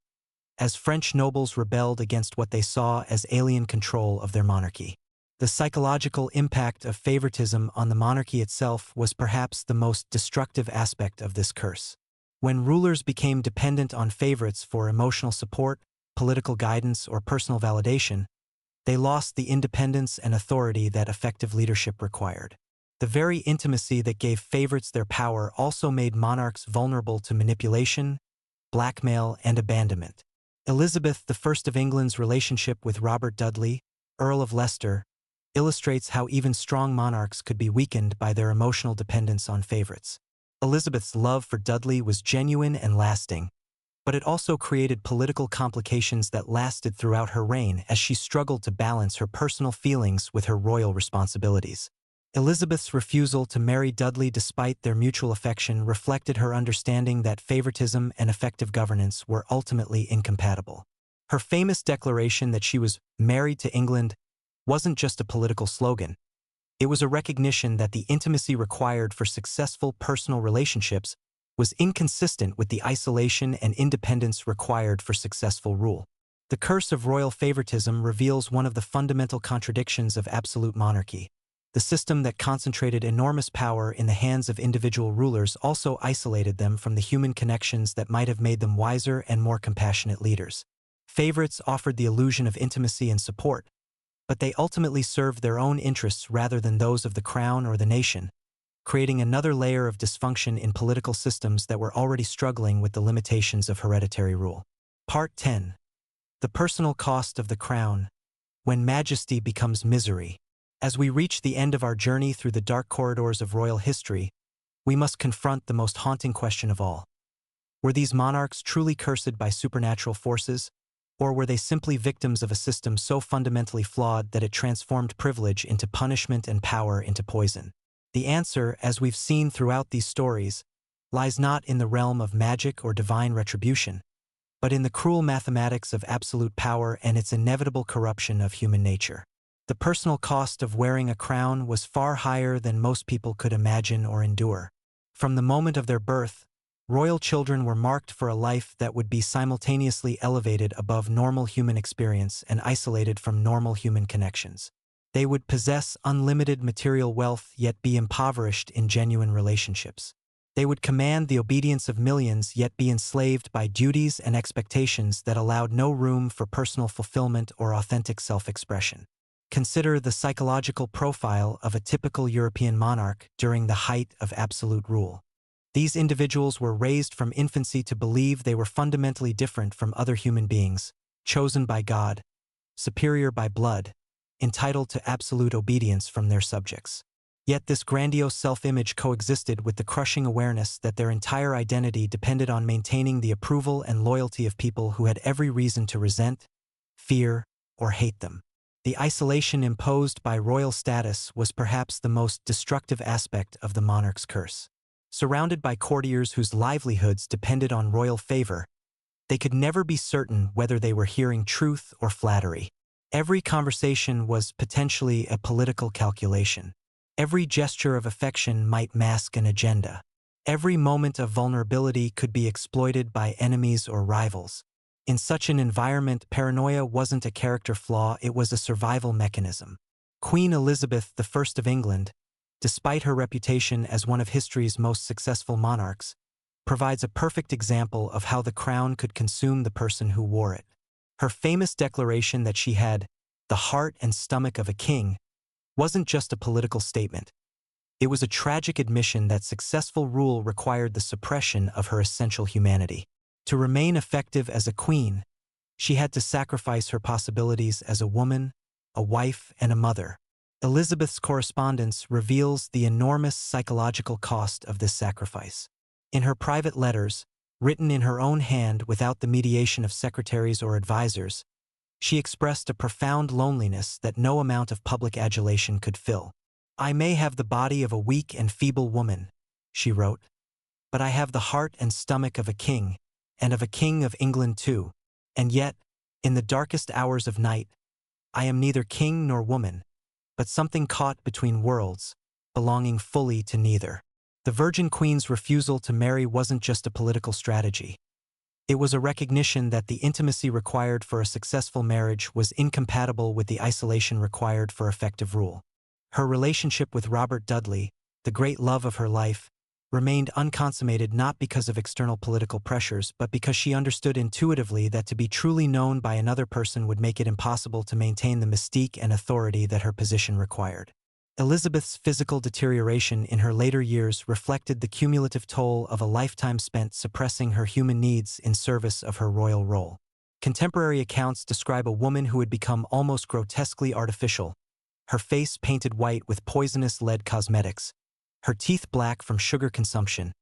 as French nobles rebelled against what they saw as alien control of their monarchy. The psychological impact of favoritism on the monarchy itself was perhaps the most destructive aspect of this curse. When rulers became dependent on favorites for emotional support, political guidance, or personal validation, They lost the independence and authority that effective leadership required. The very intimacy that gave favorites their power also made monarchs vulnerable to manipulation, blackmail, and abandonment. Elizabeth I of England's relationship with Robert Dudley, Earl of Leicester, illustrates how even strong monarchs could be weakened by their emotional dependence on favorites. Elizabeth's love for Dudley was genuine and lasting, but it also created political complications that lasted throughout her reign as she struggled to balance her personal feelings with her royal responsibilities. Elizabeth's refusal to marry Dudley despite their mutual affection reflected her understanding that favoritism and effective governance were ultimately incompatible. Her famous declaration that she was married to England wasn't just a political slogan. It was a recognition that the intimacy required for successful personal relationships was inconsistent with the isolation and independence required for successful rule. The curse of royal favoritism reveals one of the fundamental contradictions of absolute monarchy. The system that concentrated enormous power in the hands of individual rulers also isolated them from the human connections that might have made them wiser and more compassionate leaders. Favorites offered the illusion of intimacy and support, but they ultimately served their own interests rather than those of the crown or the nation, creating another layer of dysfunction in political systems that were already struggling with the limitations of hereditary rule. Part 10. The personal cost of the crown, when majesty becomes misery. As we reach the end of our journey through the dark corridors of royal history, we must confront the most haunting question of all. Were these monarchs truly cursed by supernatural forces, or were they simply victims of a system so fundamentally flawed that it transformed privilege into punishment and power into poison? The answer, as we've seen throughout these stories, lies not in the realm of magic or divine retribution, but in the cruel mathematics of absolute power and its inevitable corruption of human nature. The personal cost of wearing a crown was far higher than most people could imagine or endure. From the moment of their birth, royal children were marked for a life that would be simultaneously elevated above normal human experience and isolated from normal human connections. They would possess unlimited material wealth yet be impoverished in genuine relationships. They would command the obedience of millions yet be enslaved by duties and expectations that allowed no room for personal fulfillment or authentic self-expression. Consider the psychological profile of a typical European monarch during the height of absolute rule. These individuals were raised from infancy to believe they were fundamentally different from other human beings, chosen by God, superior by blood, entitled to absolute obedience from their subjects. Yet this grandiose self-image coexisted with the crushing awareness that their entire identity depended on maintaining the approval and loyalty of people who had every reason to resent, fear, or hate them. The isolation imposed by royal status was perhaps the most destructive aspect of the monarch's curse. Surrounded by courtiers whose livelihoods depended on royal favor, they could never be certain whether they were hearing truth or flattery. Every conversation was potentially a political calculation. Every gesture of affection might mask an agenda. Every moment of vulnerability could be exploited by enemies or rivals. In such an environment, paranoia wasn't a character flaw, it was a survival mechanism. Queen Elizabeth I of England, despite her reputation as one of history's most successful monarchs, provides a perfect example of how the crown could consume the person who wore it. Her famous declaration that she had the heart and stomach of a king wasn't just a political statement. It was a tragic admission that successful rule required the suppression of her essential humanity. To remain effective as a queen, she had to sacrifice her possibilities as a woman, a wife, and a mother. Elizabeth's correspondence reveals the enormous psychological cost of this sacrifice. In her private letters, written in her own hand without the mediation of secretaries or advisors, she expressed a profound loneliness that no amount of public adulation could fill. "I may have the body of a weak and feeble woman," she wrote, "but I have the heart and stomach of a king, and of a king of England too. And yet, in the darkest hours of night, I am neither king nor woman, but something caught between worlds, belonging fully to neither." The Virgin Queen's refusal to marry wasn't just a political strategy. It was a recognition that the intimacy required for a successful marriage was incompatible with the isolation required for effective rule. Her relationship with Robert Dudley, the great love of her life, remained unconsummated not because of external political pressures but because she understood intuitively that to be truly known by another person would make it impossible to maintain the mystique and authority that her position required. Elizabeth's physical deterioration in her later years reflected the cumulative toll of a lifetime spent suppressing her human needs in service of her royal role. Contemporary accounts describe a woman who had become almost grotesquely artificial, her face painted white with poisonous lead cosmetics, her teeth black from sugar consumption,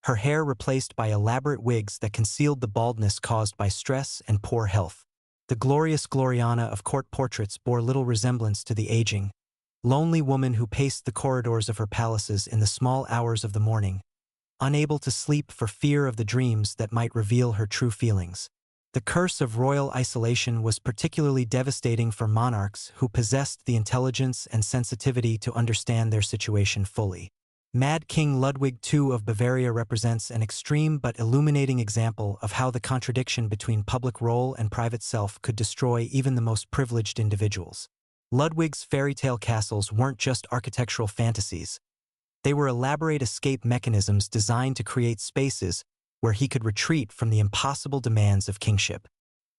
her hair replaced by elaborate wigs that concealed the baldness caused by stress and poor health. The glorious Gloriana of court portraits bore little resemblance to the aging, lonely woman who paced the corridors of her palaces in the small hours of the morning, unable to sleep for fear of the dreams that might reveal her true feelings. The curse of royal isolation was particularly devastating for monarchs who possessed the intelligence and sensitivity to understand their situation fully. Mad King Ludwig II of Bavaria represents an extreme but illuminating example of how the contradiction between public role and private self could destroy even the most privileged individuals. Ludwig's fairy tale castles weren't just architectural fantasies. They were elaborate escape mechanisms designed to create spaces where he could retreat from the impossible demands of kingship.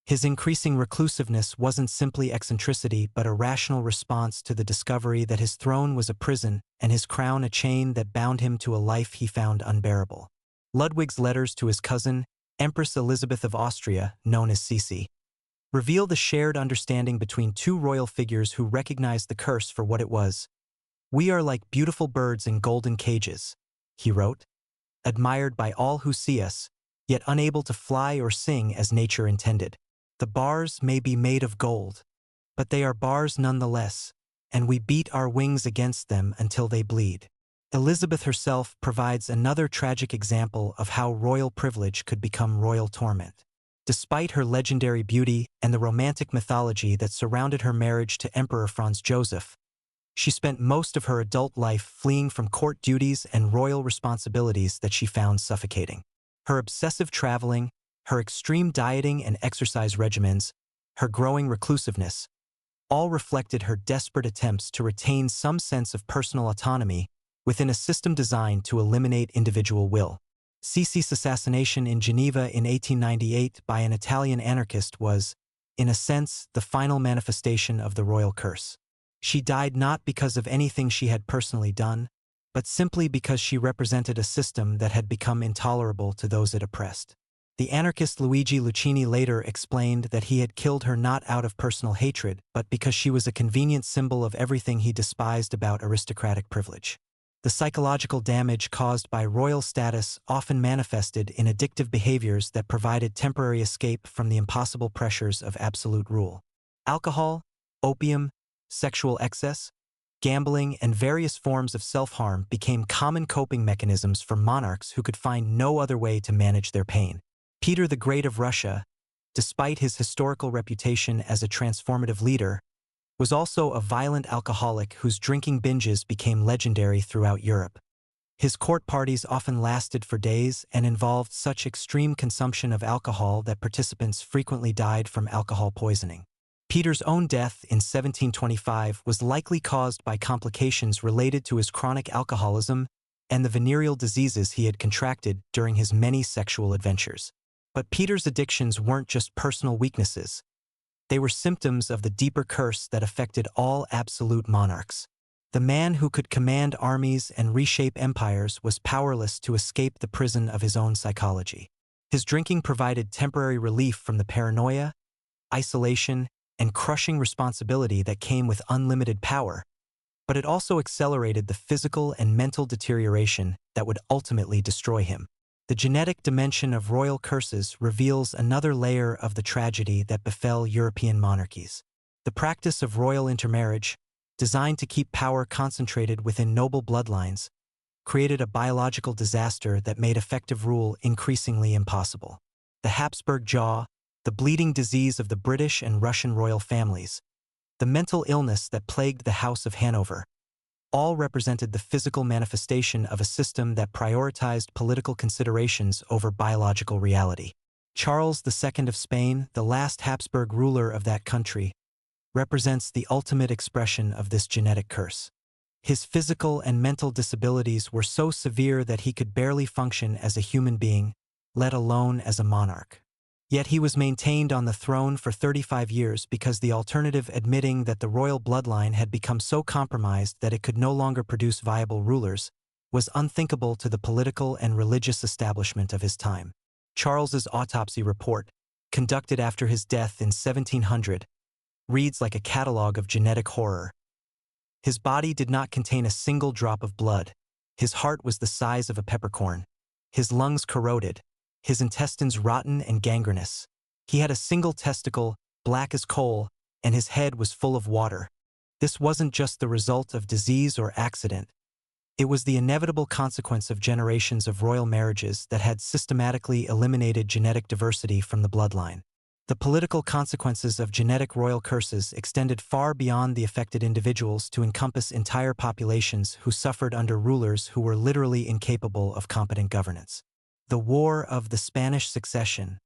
His increasing reclusiveness wasn't simply eccentricity but a rational response to the discovery that his throne was a prison and his crown a chain that bound him to a life he found unbearable. Ludwig's letters to his cousin, Empress Elizabeth of Austria, known as Sisi, reveal the shared understanding between two royal figures who recognized the curse for what it was. "We are like beautiful birds in golden cages," he wrote, "admired by all who see us, yet unable to fly or sing as nature intended. The bars may be made of gold, but they are bars nonetheless, and we beat our wings against them until they bleed." Elizabeth herself provides another tragic example of how royal privilege could become royal torment. Despite her legendary beauty and the romantic mythology that surrounded her marriage to Emperor Franz Joseph, she spent most of her adult life fleeing from court duties and royal responsibilities that she found suffocating. Her obsessive traveling, her extreme dieting and exercise regimens, her growing reclusiveness, all reflected her desperate attempts to retain some sense of personal autonomy within a system designed to eliminate individual will. Sisi's assassination in Geneva in 1898 by an Italian anarchist was, in a sense, the final manifestation of the royal curse. She died not because of anything she had personally done, but simply because she represented a system that had become intolerable to those it oppressed. The anarchist Luigi Lucchini later explained that he had killed her not out of personal hatred, but because she was a convenient symbol of everything he despised about aristocratic privilege. The psychological damage caused by royal status often manifested in addictive behaviors that provided temporary escape from the impossible pressures of absolute rule. Alcohol, opium, sexual excess, gambling, and various forms of self-harm became common coping mechanisms for monarchs who could find no other way to manage their pain. Peter the Great of Russia, despite his historical reputation as a transformative leader, was also a violent alcoholic whose drinking binges became legendary throughout Europe. His court parties often lasted for days and involved such extreme consumption of alcohol that participants frequently died from alcohol poisoning. Peter's own death in 1725 was likely caused by complications related to his chronic alcoholism and the venereal diseases he had contracted during his many sexual adventures. But Peter's addictions weren't just personal weaknesses. They were symptoms of the deeper curse that affected all absolute monarchs. The man who could command armies and reshape empires was powerless to escape the prison of his own psychology. His drinking provided temporary relief from the paranoia, isolation, and crushing responsibility that came with unlimited power, but it also accelerated the physical and mental deterioration that would ultimately destroy him. The genetic dimension of royal curses reveals another layer of the tragedy that befell European monarchies. The practice of royal intermarriage, designed to keep power concentrated within noble bloodlines, created a biological disaster that made effective rule increasingly impossible. The Habsburg jaw, the bleeding disease of the British and Russian royal families, the mental illness that plagued the House of Hanover, all represented the physical manifestation of a system that prioritized political considerations over biological reality. Charles II of Spain, the last Habsburg ruler of that country, represents the ultimate expression of this genetic curse. His physical and mental disabilities were so severe that he could barely function as a human being, let alone as a monarch. Yet he was maintained on the throne for 35 years because the alternative, admitting that the royal bloodline had become so compromised that it could no longer produce viable rulers, was unthinkable to the political and religious establishment of his time. Charles's autopsy report, conducted after his death in 1700, reads like a catalogue of genetic horror. His body did not contain a single drop of blood. His heart was the size of a peppercorn. His lungs corroded. His intestines rotten and gangrenous. He had a single testicle, black as coal, and his head was full of water. This wasn't just the result of disease or accident. It was the inevitable consequence of generations of royal marriages that had systematically eliminated genetic diversity from the bloodline. The political consequences of genetic royal curses extended far beyond the affected individuals to encompass entire populations who suffered under rulers who were literally incapable of competent governance. The War of the Spanish Succession,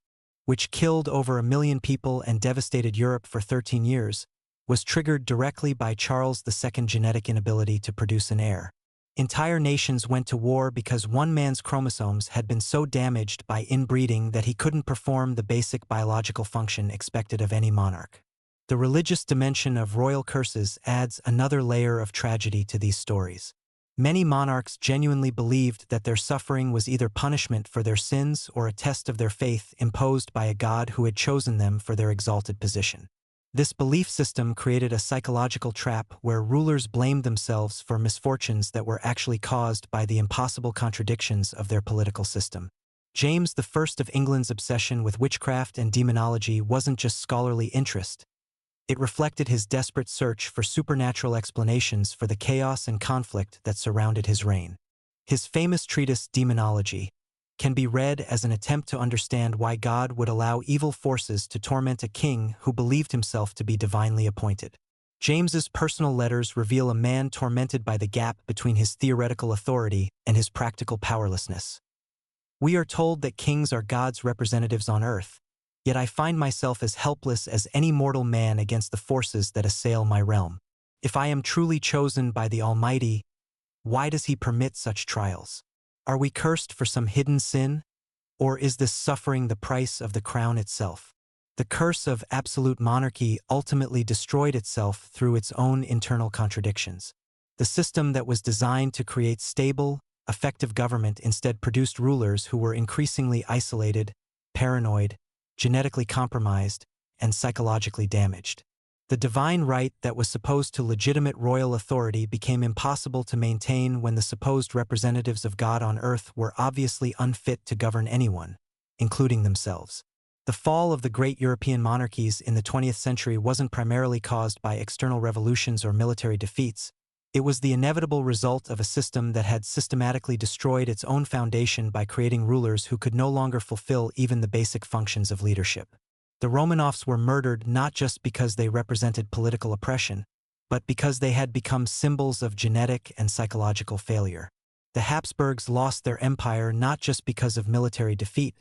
which killed over 1 million people and devastated Europe for 13 years, was triggered directly by Charles II's genetic inability to produce an heir. Entire nations went to war because one man's chromosomes had been so damaged by inbreeding that he couldn't perform the basic biological function expected of any monarch. The religious dimension of royal curses adds another layer of tragedy to these stories. Many monarchs genuinely believed that their suffering was either punishment for their sins or a test of their faith imposed by a god who had chosen them for their exalted position. This belief system created a psychological trap where rulers blamed themselves for misfortunes that were actually caused by the impossible contradictions of their political system. James I of England's obsession with witchcraft and demonology wasn't just scholarly interest. It reflected his desperate search for supernatural explanations for the chaos and conflict that surrounded his reign. His famous treatise, Demonology, can be read as an attempt to understand why God would allow evil forces to torment a king who believed himself to be divinely appointed. James's personal letters reveal a man tormented by the gap between his theoretical authority and his practical powerlessness. We are told that kings are God's representatives on earth, yet I find myself as helpless as any mortal man against the forces that assail my realm. If I am truly chosen by the Almighty, why does He permit such trials? Are we cursed for some hidden sin? Or is this suffering the price of the crown itself? The curse of absolute monarchy ultimately destroyed itself through its own internal contradictions. The system that was designed to create stable, effective government instead produced rulers who were increasingly isolated, paranoid, genetically compromised, and psychologically damaged. The divine right that was supposed to legitimate royal authority became impossible to maintain when the supposed representatives of God on earth were obviously unfit to govern anyone, including themselves. The fall of the great European monarchies in the 20th century wasn't primarily caused by external revolutions or military defeats. It was the inevitable result of a system that had systematically destroyed its own foundation by creating rulers who could no longer fulfill even the basic functions of leadership. The Romanovs were murdered not just because they represented political oppression, but because they had become symbols of genetic and psychological failure. The Habsburgs lost their empire not just because of military defeat,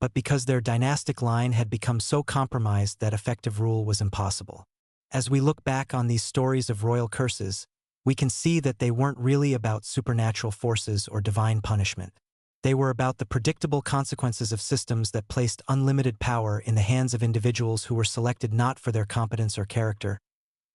but because their dynastic line had become so compromised that effective rule was impossible. As we look back on these stories of royal curses, we can see that they weren't really about supernatural forces or divine punishment. They were about the predictable consequences of systems that placed unlimited power in the hands of individuals who were selected not for their competence or character,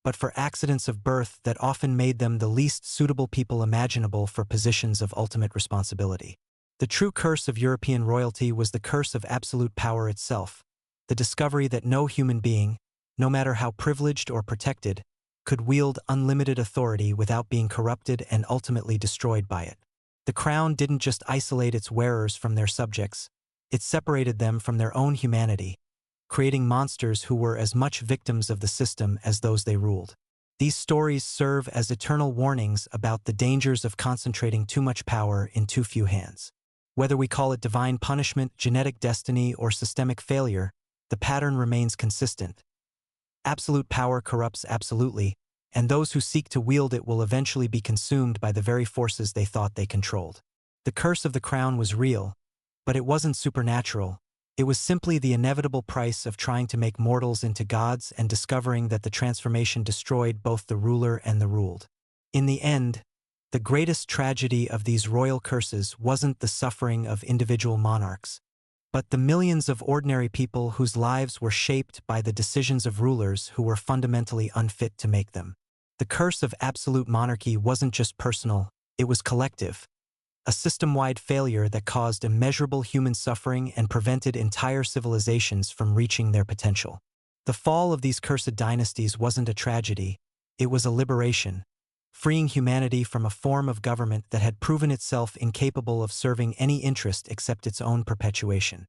but for accidents of birth that often made them the least suitable people imaginable for positions of ultimate responsibility. The true curse of European royalty was the curse of absolute power itself, the discovery that no human being, no matter how privileged or protected, could wield unlimited authority without being corrupted and ultimately destroyed by it. The crown didn't just isolate its wearers from their subjects, it separated them from their own humanity, creating monsters who were as much victims of the system as those they ruled. These stories serve as eternal warnings about the dangers of concentrating too much power in too few hands. Whether we call it divine punishment, genetic destiny, or systemic failure, the pattern remains consistent. Absolute power corrupts absolutely, and those who seek to wield it will eventually be consumed by the very forces they thought they controlled. The curse of the crown was real, but it wasn't supernatural. It was simply the inevitable price of trying to make mortals into gods and discovering that the transformation destroyed both the ruler and the ruled. In the end, the greatest tragedy of these royal curses wasn't the suffering of individual monarchs, but the millions of ordinary people whose lives were shaped by the decisions of rulers who were fundamentally unfit to make them. The curse of absolute monarchy wasn't just personal, it was collective, a system-wide failure that caused immeasurable human suffering and prevented entire civilizations from reaching their potential. The fall of these cursed dynasties wasn't a tragedy, it was a liberation, freeing humanity from a form of government that had proven itself incapable of serving any interest except its own perpetuation.